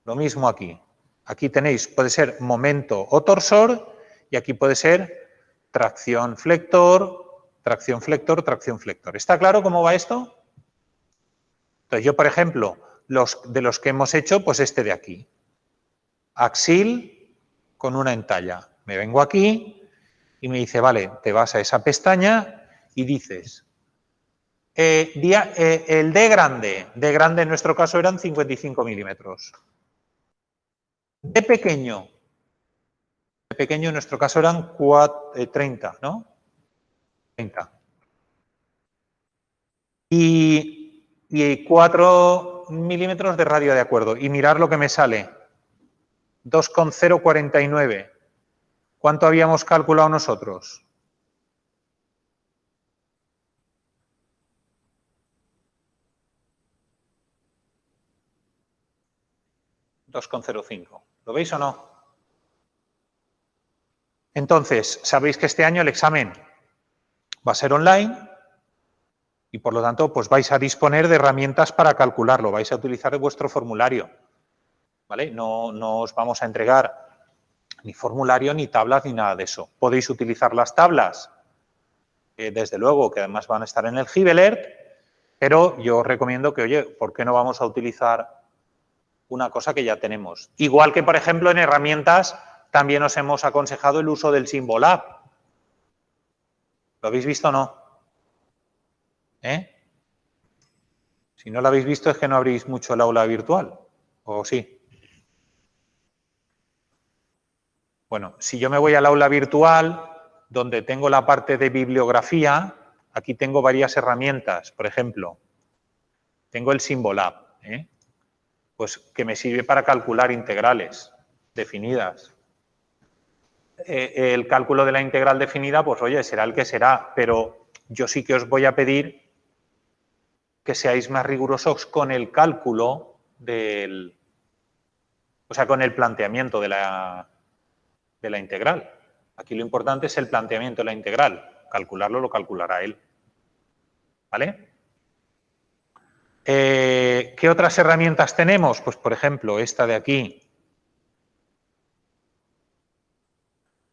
Lo mismo aquí. Aquí tenéis, puede ser momento o torsor, y aquí puede ser tracción flector, tracción flector, tracción flector. ¿Está claro cómo va esto? Entonces yo, por ejemplo, de los que hemos hecho, pues este de aquí. Axil con una entalla. Me vengo aquí y me dice, vale, te vas a esa pestaña y dices, el D grande en nuestro caso eran 55 milímetros. D pequeño en nuestro caso eran 30, ¿no? 30. Y 4 milímetros de radio de acuerdo. Y mirar lo que me sale. 2,049. ¿Cuánto habíamos calculado nosotros? $2,05. ¿Lo veis o no? Entonces, sabéis que este año el examen va a ser online y por lo tanto pues vais a disponer de herramientas para calcularlo, vais a utilizar vuestro formulario, ¿vale? No os vamos a entregar ni formulario, ni tablas, ni nada de eso. Podéis utilizar las tablas, desde luego, que además van a estar en el Gibelert, pero yo os recomiendo que, oye, ¿por qué no vamos a utilizar una cosa que ya tenemos? Igual que, por ejemplo, en herramientas también os hemos aconsejado el uso del Symbolab. ¿Lo habéis visto o no? Si no lo habéis visto es que no abrís mucho el aula virtual, ¿o sí? Bueno, si yo me voy al aula virtual, donde tengo la parte de bibliografía, aquí tengo varias herramientas. Por ejemplo, tengo el Symbolab, pues que me sirve para calcular integrales definidas. El cálculo de la integral definida, pues oye, será el que será, pero yo sí que os voy a pedir que seáis más rigurosos con el cálculo con el planteamiento de la integral. Aquí lo importante es el planteamiento de la integral. Calcularlo lo calculará él. ¿Vale? ¿Qué otras herramientas tenemos? Pues, por ejemplo, esta de aquí.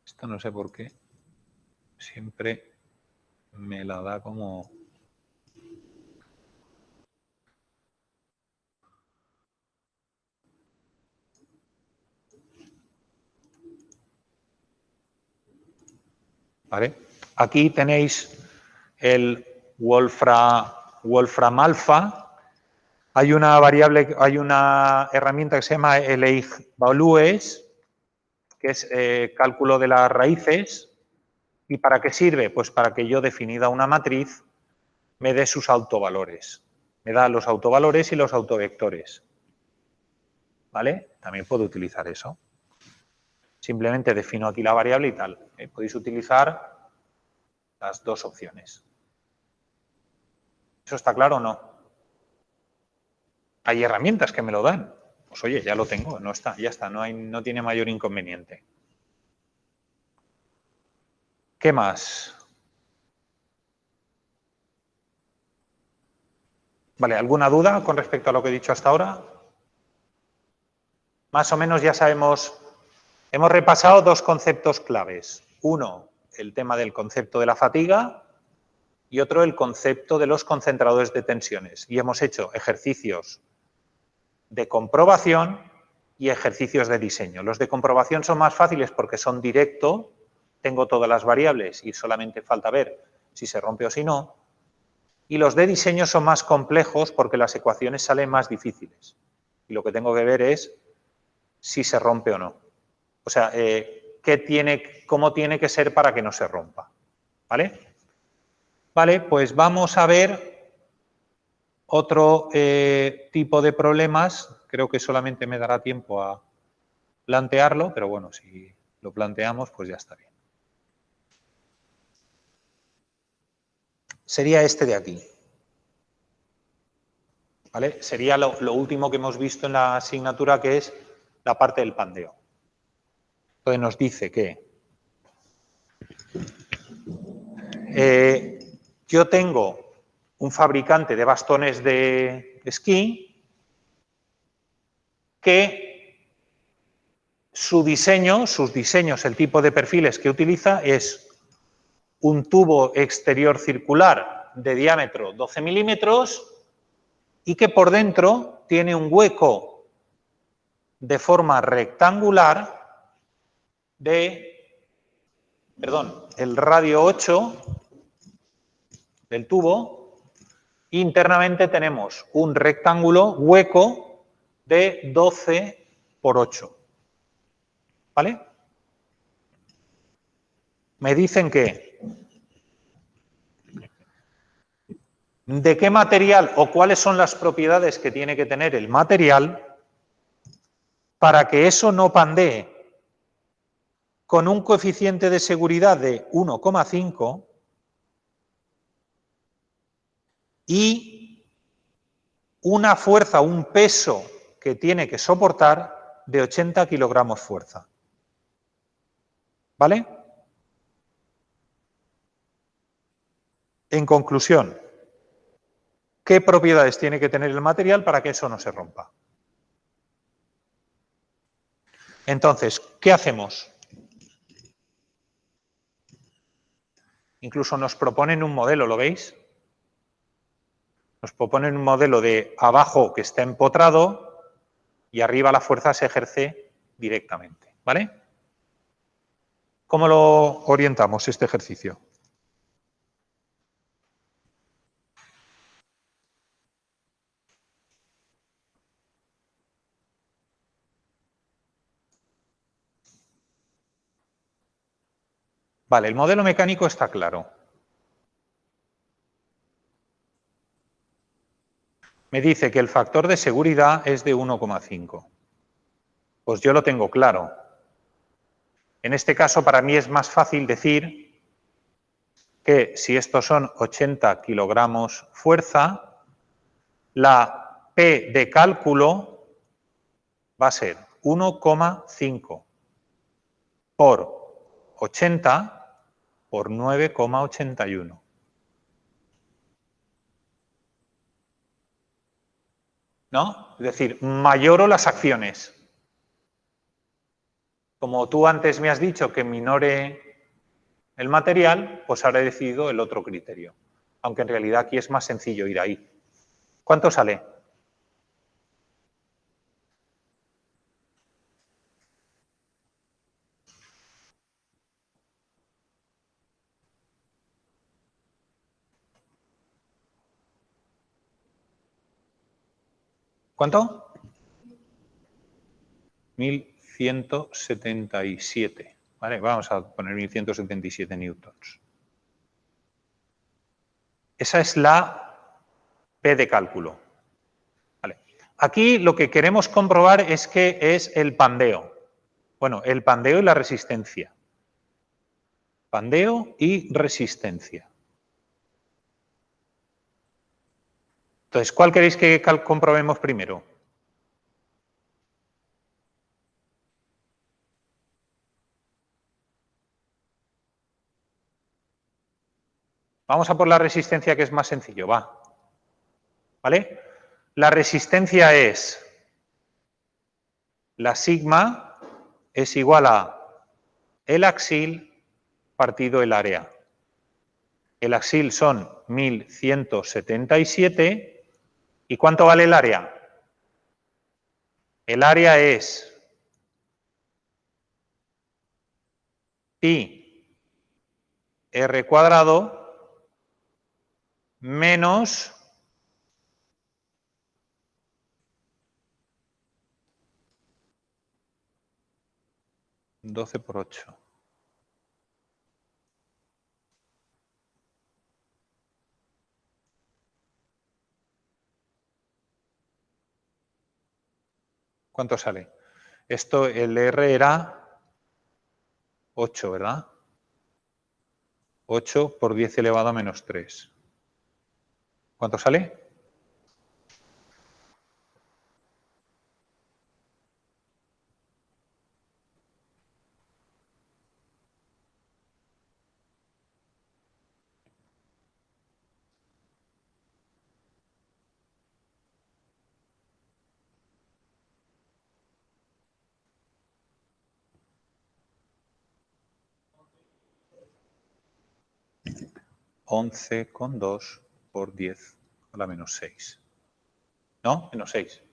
Esto no sé por qué. Siempre me la da como... ¿Vale? Aquí tenéis el Wolfram alfa. Hay una variable, hay una herramienta que se llama el EIG-Values, que es cálculo de las raíces. ¿Y para qué sirve? Pues para que yo, definida una matriz, me dé sus autovalores. Me da los autovalores y los autovectores. ¿Vale? También puedo utilizar eso. Simplemente defino aquí la variable y tal. Podéis utilizar las dos opciones. ¿Eso está claro o no? Hay herramientas que me lo dan. Pues oye, ya lo tengo, no está, ya está, no tiene mayor inconveniente. ¿Qué más? Vale, ¿alguna duda con respecto a lo que he dicho hasta ahora? Más o menos ya sabemos, hemos repasado dos conceptos claves. Uno, el tema del concepto de la fatiga y otro, el concepto de los concentradores de tensiones. Y hemos hecho ejercicios de comprobación y ejercicios de diseño. Los de comprobación son más fáciles porque son directo, tengo todas las variables y solamente falta ver si se rompe o si no. Y los de diseño son más complejos porque las ecuaciones salen más difíciles. Y lo que tengo que ver es si se rompe o no. O sea, cómo tiene que ser para que no se rompa. ¿Vale? Vale, pues vamos a ver otro tipo de problemas. Creo que solamente me dará tiempo a plantearlo, pero bueno, si lo planteamos, pues ya está bien. Sería este de aquí. ¿Vale? Sería lo último que hemos visto en la asignatura, que es la parte del pandeo. Entonces nos dice que yo tengo un fabricante de bastones de esquí que sus diseños, el tipo de perfiles que utiliza es un tubo exterior circular de diámetro 12 milímetros y que por dentro tiene un hueco de forma rectangular el radio 8 del tubo. Internamente tenemos un rectángulo hueco de 12 por 8. ¿Vale? Me dicen que de qué material o cuáles son las propiedades que tiene que tener el material para que eso no pandee con un coeficiente de seguridad de 1,5 y una fuerza, un peso que tiene que soportar de 80 kilogramos fuerza. ¿Vale? En conclusión, ¿qué propiedades tiene que tener el material para que eso no se rompa? Entonces, ¿qué hacemos? Incluso nos proponen un modelo, ¿lo veis? Nos proponen un modelo de abajo que está empotrado y arriba la fuerza se ejerce directamente. ¿Vale? ¿Cómo lo orientamos este ejercicio? Vale, el modelo mecánico está claro. Me dice que el factor de seguridad es de 1,5. Pues yo lo tengo claro. En este caso, para mí es más fácil decir que si estos son 80 kilogramos fuerza, la P de cálculo va a ser 1,5 por 80 por 9,81. ¿No? Es decir, mayoro las acciones. Como tú antes me has dicho que minore el material, pues ahora he decidido el otro criterio. Aunque en realidad aquí es más sencillo ir ahí. ¿Cuánto sale? ¿Cuánto? 1177. Vale, vamos a poner 1177 newtons. Esa es la P de cálculo. Vale. Aquí lo que queremos comprobar es que es el pandeo. Bueno, el pandeo y la resistencia. Pandeo y resistencia. Entonces, ¿cuál queréis que comprobemos primero? Vamos a por la resistencia, que es más sencillo, va. ¿Vale? La resistencia es la sigma es igual a el axil partido el área. El axil son 1177. ¿Y cuánto vale el área? El área es pi r cuadrado menos 12 por 8. ¿Cuánto sale? Esto, el R era 8, ¿verdad? 8 por 10 elevado a menos 3. ¿Cuánto sale? 11,2 por 10 a la menos 6. ¿No? Menos 6.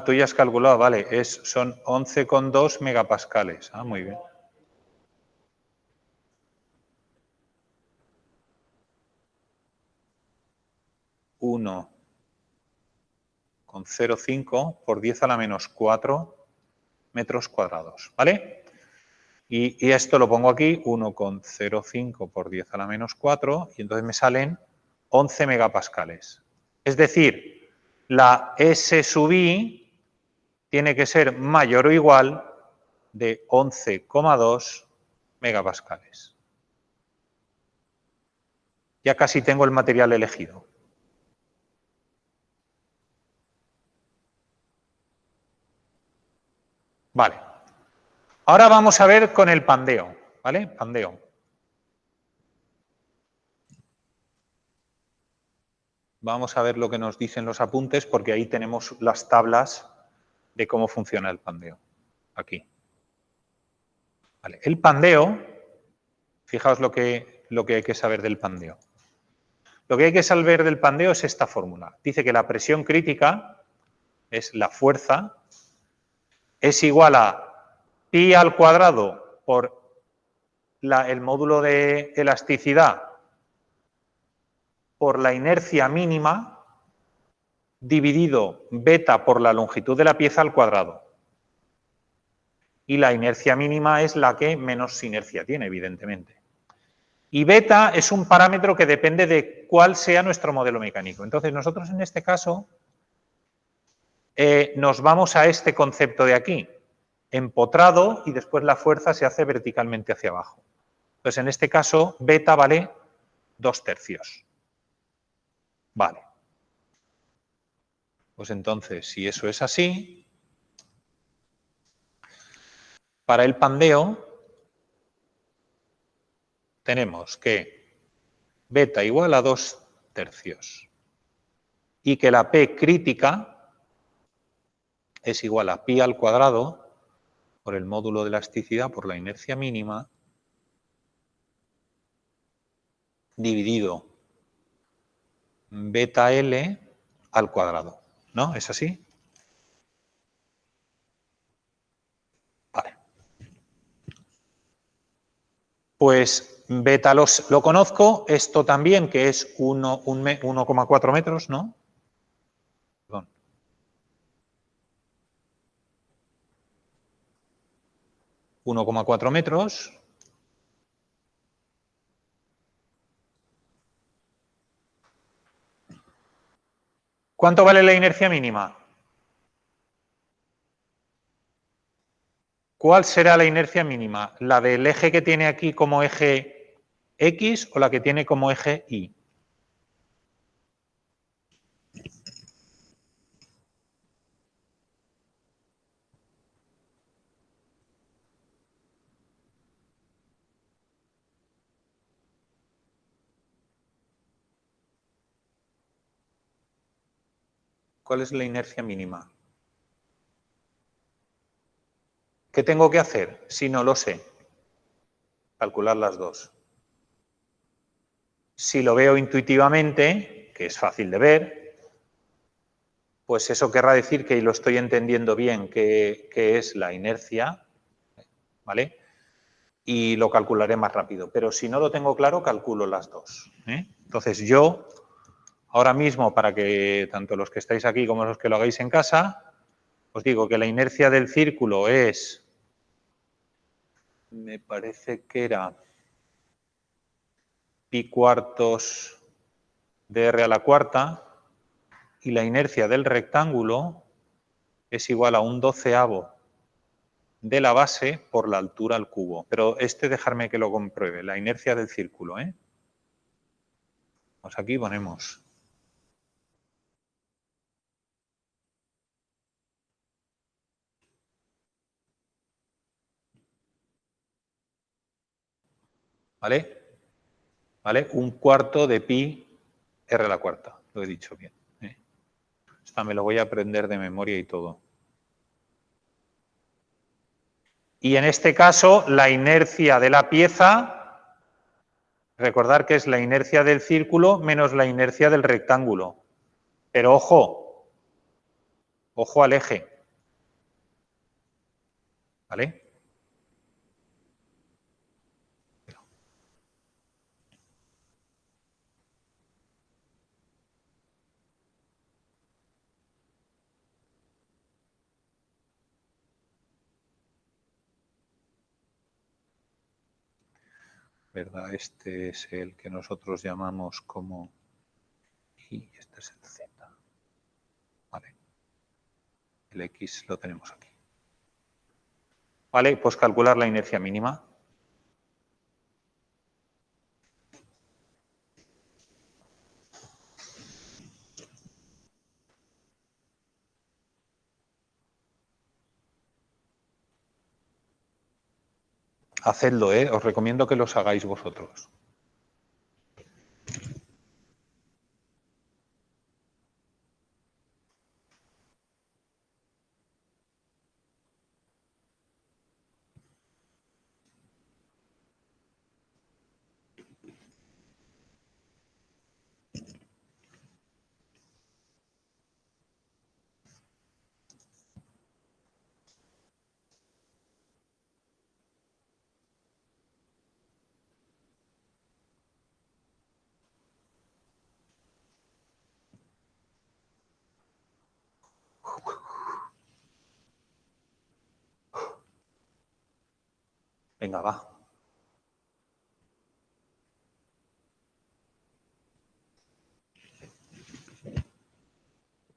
Tú ya has calculado, vale. Son 11,2 megapascales. Muy bien. Uno con 0,5 por 10 a la menos 4 metros cuadrados, ¿vale? Y esto lo pongo aquí, 1,05 por 10 a la menos 4, y entonces me salen 11 megapascales. Es decir, la S sub I tiene que ser mayor o igual de 11,2 megapascales. Ya casi tengo el material elegido. Vale. Ahora vamos a ver con el pandeo, ¿vale? Pandeo. Vamos a ver lo que nos dicen los apuntes, porque ahí tenemos las tablas de cómo funciona el pandeo. Aquí. Vale. El pandeo, fijaos lo que hay que saber del pandeo. Lo que hay que saber del pandeo es esta fórmula. Dice que la presión crítica es la fuerza, es igual a pi al cuadrado por el módulo de elasticidad por la inercia mínima dividido beta por la longitud de la pieza al cuadrado. Y la inercia mínima es la que menos inercia tiene, evidentemente. Y beta es un parámetro que depende de cuál sea nuestro modelo mecánico. Entonces, nosotros en este caso nos vamos a este concepto de aquí, empotrado, y después la fuerza se hace verticalmente hacia abajo. Entonces, en este caso, beta vale 2/3. Vale. Pues entonces, si eso es así, para el pandeo tenemos que beta igual a 2/3 y que la P crítica es igual a pi al cuadrado por el módulo de elasticidad por la inercia mínima dividido beta L al cuadrado. ¿No? ¿Es así? Vale. Pues beta lo conozco, esto también, que es 1,4 metros, ¿no? Perdón. 1,4 metros. ¿Cuánto vale la inercia mínima? ¿Cuál será la inercia mínima? ¿La del eje que tiene aquí como eje X o la que tiene como eje Y? ¿Cuál es la inercia mínima? ¿Qué tengo que hacer si no lo sé? Calcular las dos. Si lo veo intuitivamente, que es fácil de ver, pues eso querrá decir que lo estoy entendiendo bien, que es la inercia, ¿vale? Y lo calcularé más rápido. Pero si no lo tengo claro, calculo las dos. Entonces yo Ahora mismo, para que tanto los que estáis aquí como los que lo hagáis en casa, os digo que la inercia del círculo es, me parece que era pi cuartos de r a la cuarta, y la inercia del rectángulo es igual a un 12avo de la base por la altura al cubo. Pero dejarme que lo compruebe, la inercia del círculo, ¿eh? Pues aquí ponemos. ¿Vale? ¿Vale? Un cuarto de pi r a la cuarta. Lo he dicho bien. Esta me lo voy a aprender de memoria y todo. Y en este caso, la inercia de la pieza, recordar que es la inercia del círculo menos la inercia del rectángulo. Pero ojo, ojo al eje. ¿Vale? ¿Verdad? Este es el que nosotros llamamos como y este es el Z. Vale. El X lo tenemos aquí. Vale, pues calcular la inercia mínima. Hacedlo, ¿eh? Os recomiendo que los hagáis vosotros. Venga, va.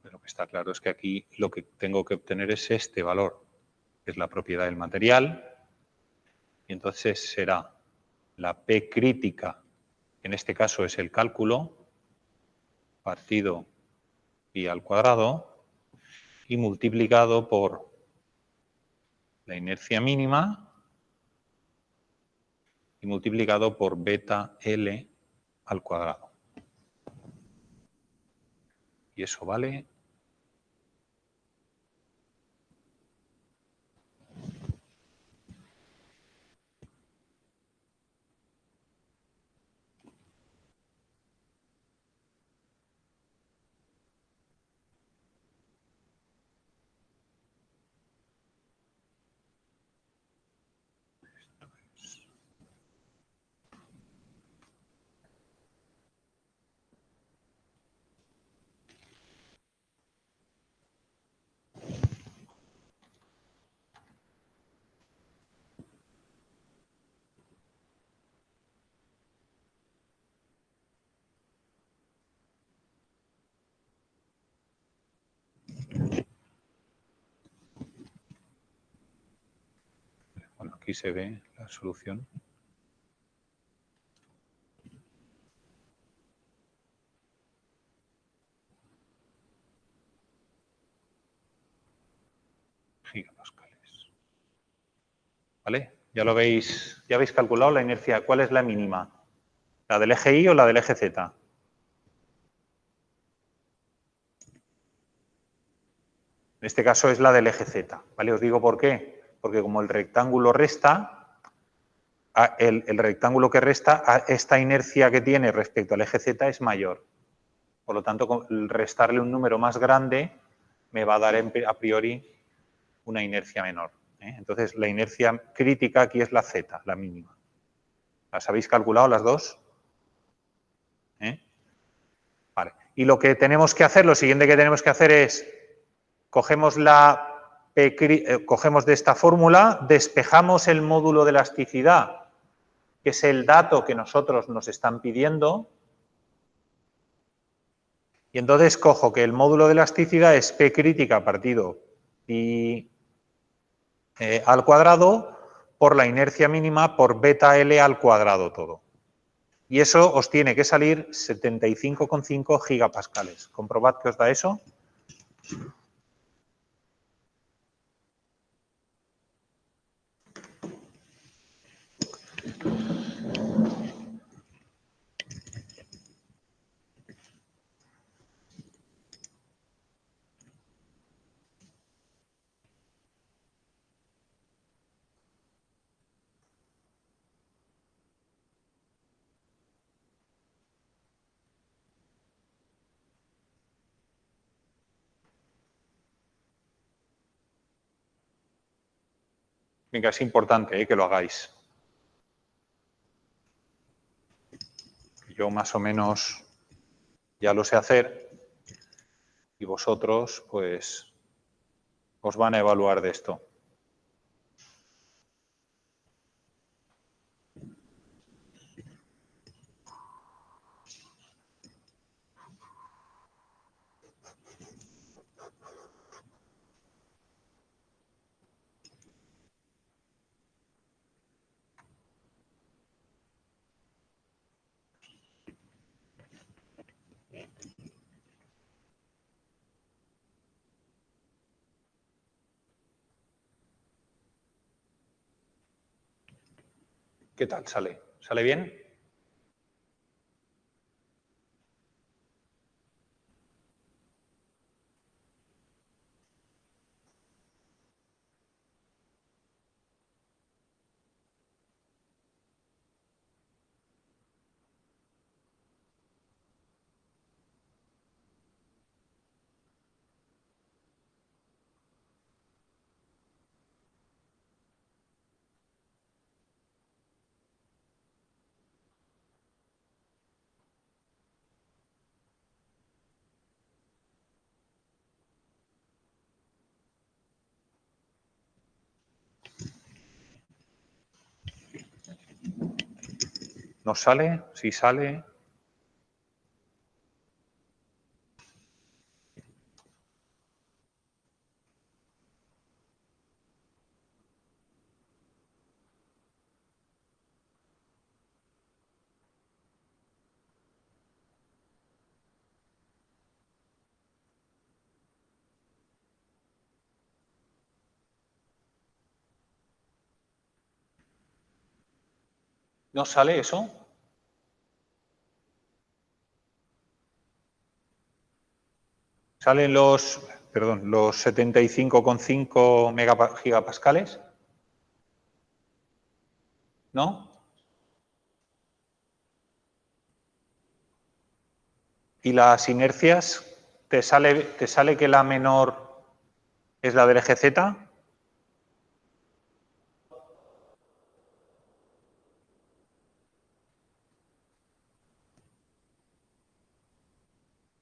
Lo que está claro es que aquí lo que tengo que obtener es este valor, que es la propiedad del material, y entonces será la P crítica, que en este caso es el cálculo, partido pi al cuadrado, y multiplicado por la inercia mínima, y multiplicado por beta L al cuadrado. Y eso vale bueno, aquí se ve la solución. Gigapascales. ¿Vale? Ya lo veis, ya habéis calculado la inercia. ¿Cuál es la mínima? ¿La del eje Y o la del eje Z? En este caso es la del eje Z. ¿Vale? Os digo por qué. Porque como el rectángulo resta, el rectángulo que resta, esta inercia que tiene respecto al eje Z es mayor. Por lo tanto, restarle un número más grande me va a dar a priori una inercia menor. Entonces, la inercia crítica aquí es la Z, la mínima. ¿Las habéis calculado las dos? Vale. Y lo que tenemos que hacer, lo siguiente que tenemos que hacer es, cogemos de esta fórmula, despejamos el módulo de elasticidad, que es el dato que nosotros nos están pidiendo, y entonces cojo que el módulo de elasticidad es P crítica partido pi al cuadrado por la inercia mínima por beta L al cuadrado todo. Y eso os tiene que salir 75,5 gigapascales. Comprobad que os da eso. Venga, es importante que lo hagáis. Yo más o menos ya lo sé hacer y vosotros pues os van a evaluar de esto. ¿Qué tal sale? ¿Sale bien? ¿No sale? ¿Sí sale? ¿No sale eso? ¿Salen los 75,5 gigapascales? ¿No? ¿Y las inercias? ¿Te sale que la menor es la del eje Z?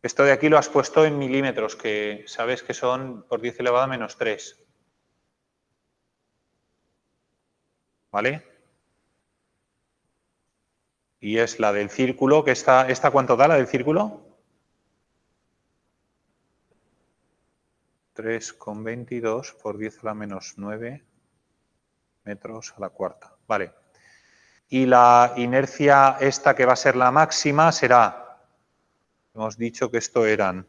Esto de aquí lo has puesto en milímetros, que sabes que son por 10 elevado a menos 3. ¿Vale? Y es la del círculo, que ¿esta cuánto da la del círculo? 3,22 por 10 a la menos 9 metros a la cuarta. Vale. Y la inercia esta que va a ser la máxima será, hemos dicho que esto eran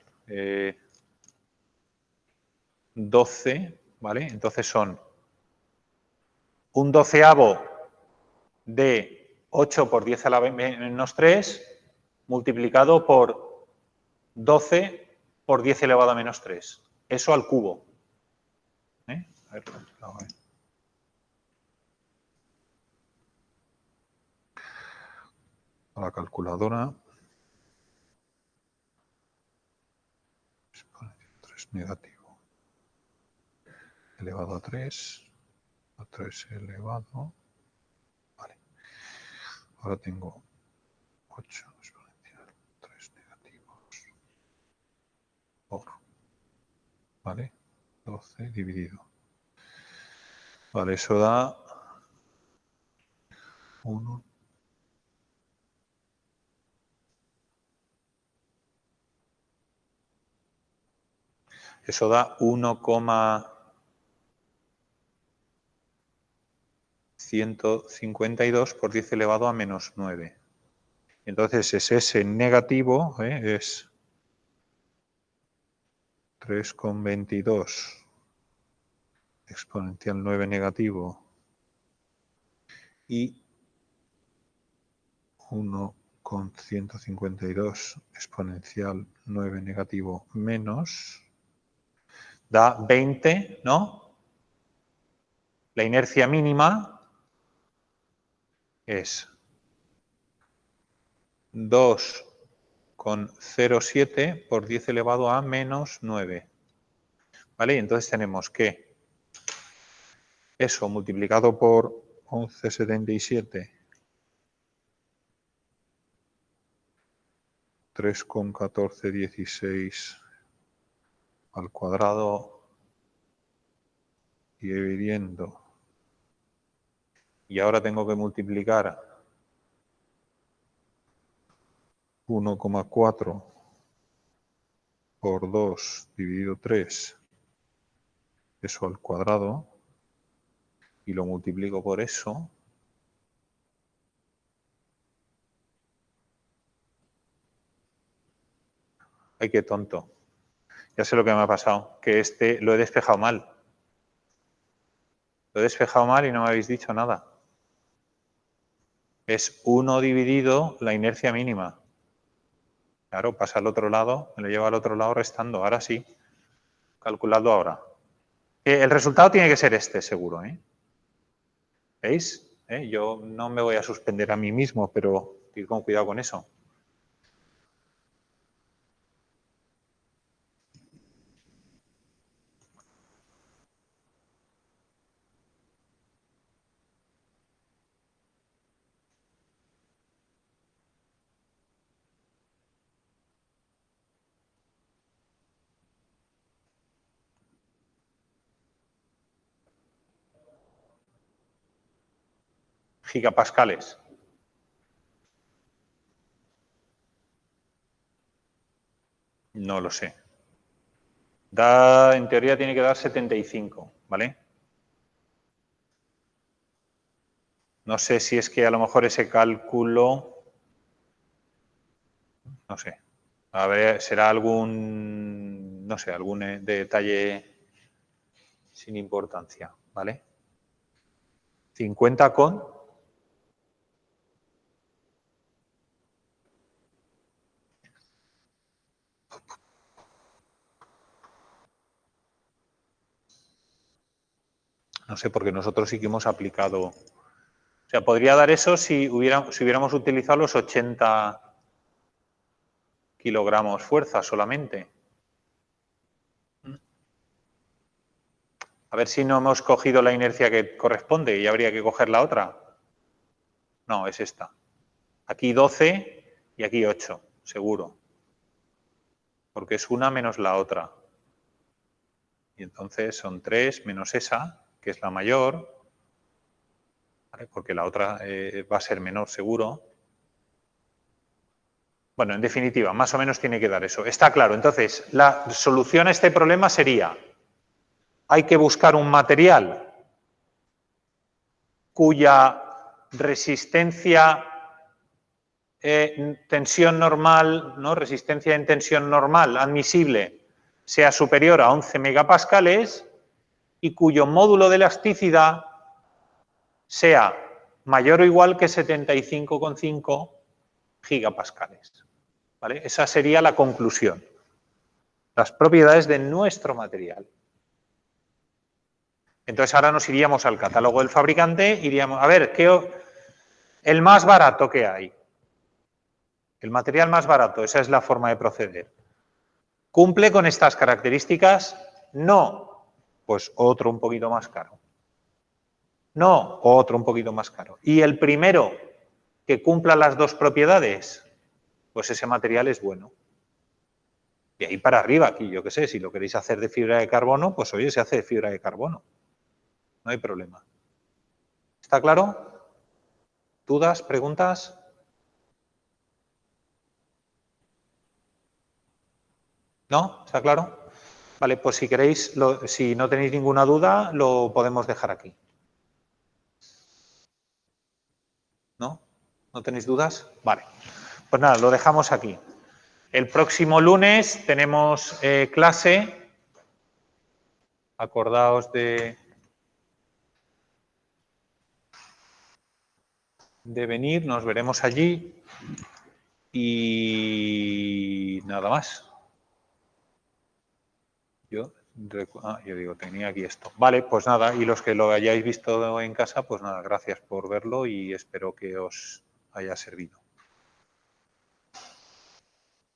12, ¿vale? Entonces son un doceavo de 8 por 10 a la menos 3 multiplicado por 12 por 10 elevado a menos 3. Eso al cubo. A ver, a la calculadora. 3 negativo. Elevado a 3. A 3 elevado. Vale. Ahora tengo 8 exponencial. 3 negativos. por, ¿vale? 12 dividido. Vale, eso da 1. Eso da 1,152 por 10 elevado a menos 9. Entonces ese negativo es 3,22 exponencial 9 negativo y 1,152 exponencial 9 negativo menos, da 20, ¿no? La inercia mínima es 2,07 por 10 elevado a menos 9. ¿Vale? Y entonces tenemos que eso multiplicado por 11,77, 3,1416 al cuadrado y dividiendo. Y ahora tengo que multiplicar 1,4 por 2 dividido 3, eso al cuadrado, y lo multiplico por eso. Ay, qué tonto. Ya sé lo que me ha pasado, que lo he despejado mal. Lo he despejado mal y no me habéis dicho nada. Es 1 dividido la inercia mínima. Claro, pasa al otro lado, me lo lleva al otro lado restando. Ahora sí. Calculadlo ahora. El resultado tiene que ser este, seguro. ¿Veis? Yo no me voy a suspender a mí mismo, pero ir con cuidado con eso. Gigapascales. No lo sé. En teoría tiene que dar 75, ¿vale? No sé si es que a lo mejor ese cálculo, no sé, a ver, será algún, no sé, algún detalle sin importancia, ¿vale? 50 con... No sé, porque nosotros sí que hemos aplicado... O sea, podría dar eso si hubiéramos utilizado los 80 kilogramos fuerza solamente. A ver si no hemos cogido la inercia que corresponde y habría que coger la otra. No, es esta. Aquí 12 y aquí 8, seguro. Porque es una menos la otra. Y entonces son 3 menos esa, que es la mayor, ¿vale? Porque la otra va a ser menor seguro. Bueno, en definitiva, más o menos tiene que dar eso. Está claro. Entonces, la solución a este problema sería, hay que buscar un material cuya resistencia tensión normal, ¿no? Resistencia en tensión normal admisible sea superior a 11 megapascales y cuyo módulo de elasticidad sea mayor o igual que 75,5 gigapascales. ¿Vale? Esa sería la conclusión. Las propiedades de nuestro material. Entonces ahora nos iríamos al catálogo del fabricante, iríamos a ver, el más barato que hay. El material más barato, esa es la forma de proceder. ¿Cumple con estas características? No. Pues otro un poquito más caro. No, otro un poquito más caro. ¿Y el primero que cumpla las dos propiedades? Pues ese material es bueno. De ahí para arriba, aquí, yo qué sé, si lo queréis hacer de fibra de carbono, pues oye, se hace de fibra de carbono. No hay problema. ¿Está claro? ¿Dudas? ¿Preguntas? ¿No? ¿Está claro? Vale, pues si queréis, si no tenéis ninguna duda, lo podemos dejar aquí. ¿No? ¿No tenéis dudas? Vale. Pues nada, lo dejamos aquí. El próximo lunes tenemos clase. Acordaos de venir, nos veremos allí y nada más. Yo digo, tenía aquí esto. Vale, pues nada, y los que lo hayáis visto en casa, pues nada, gracias por verlo y espero que os haya servido.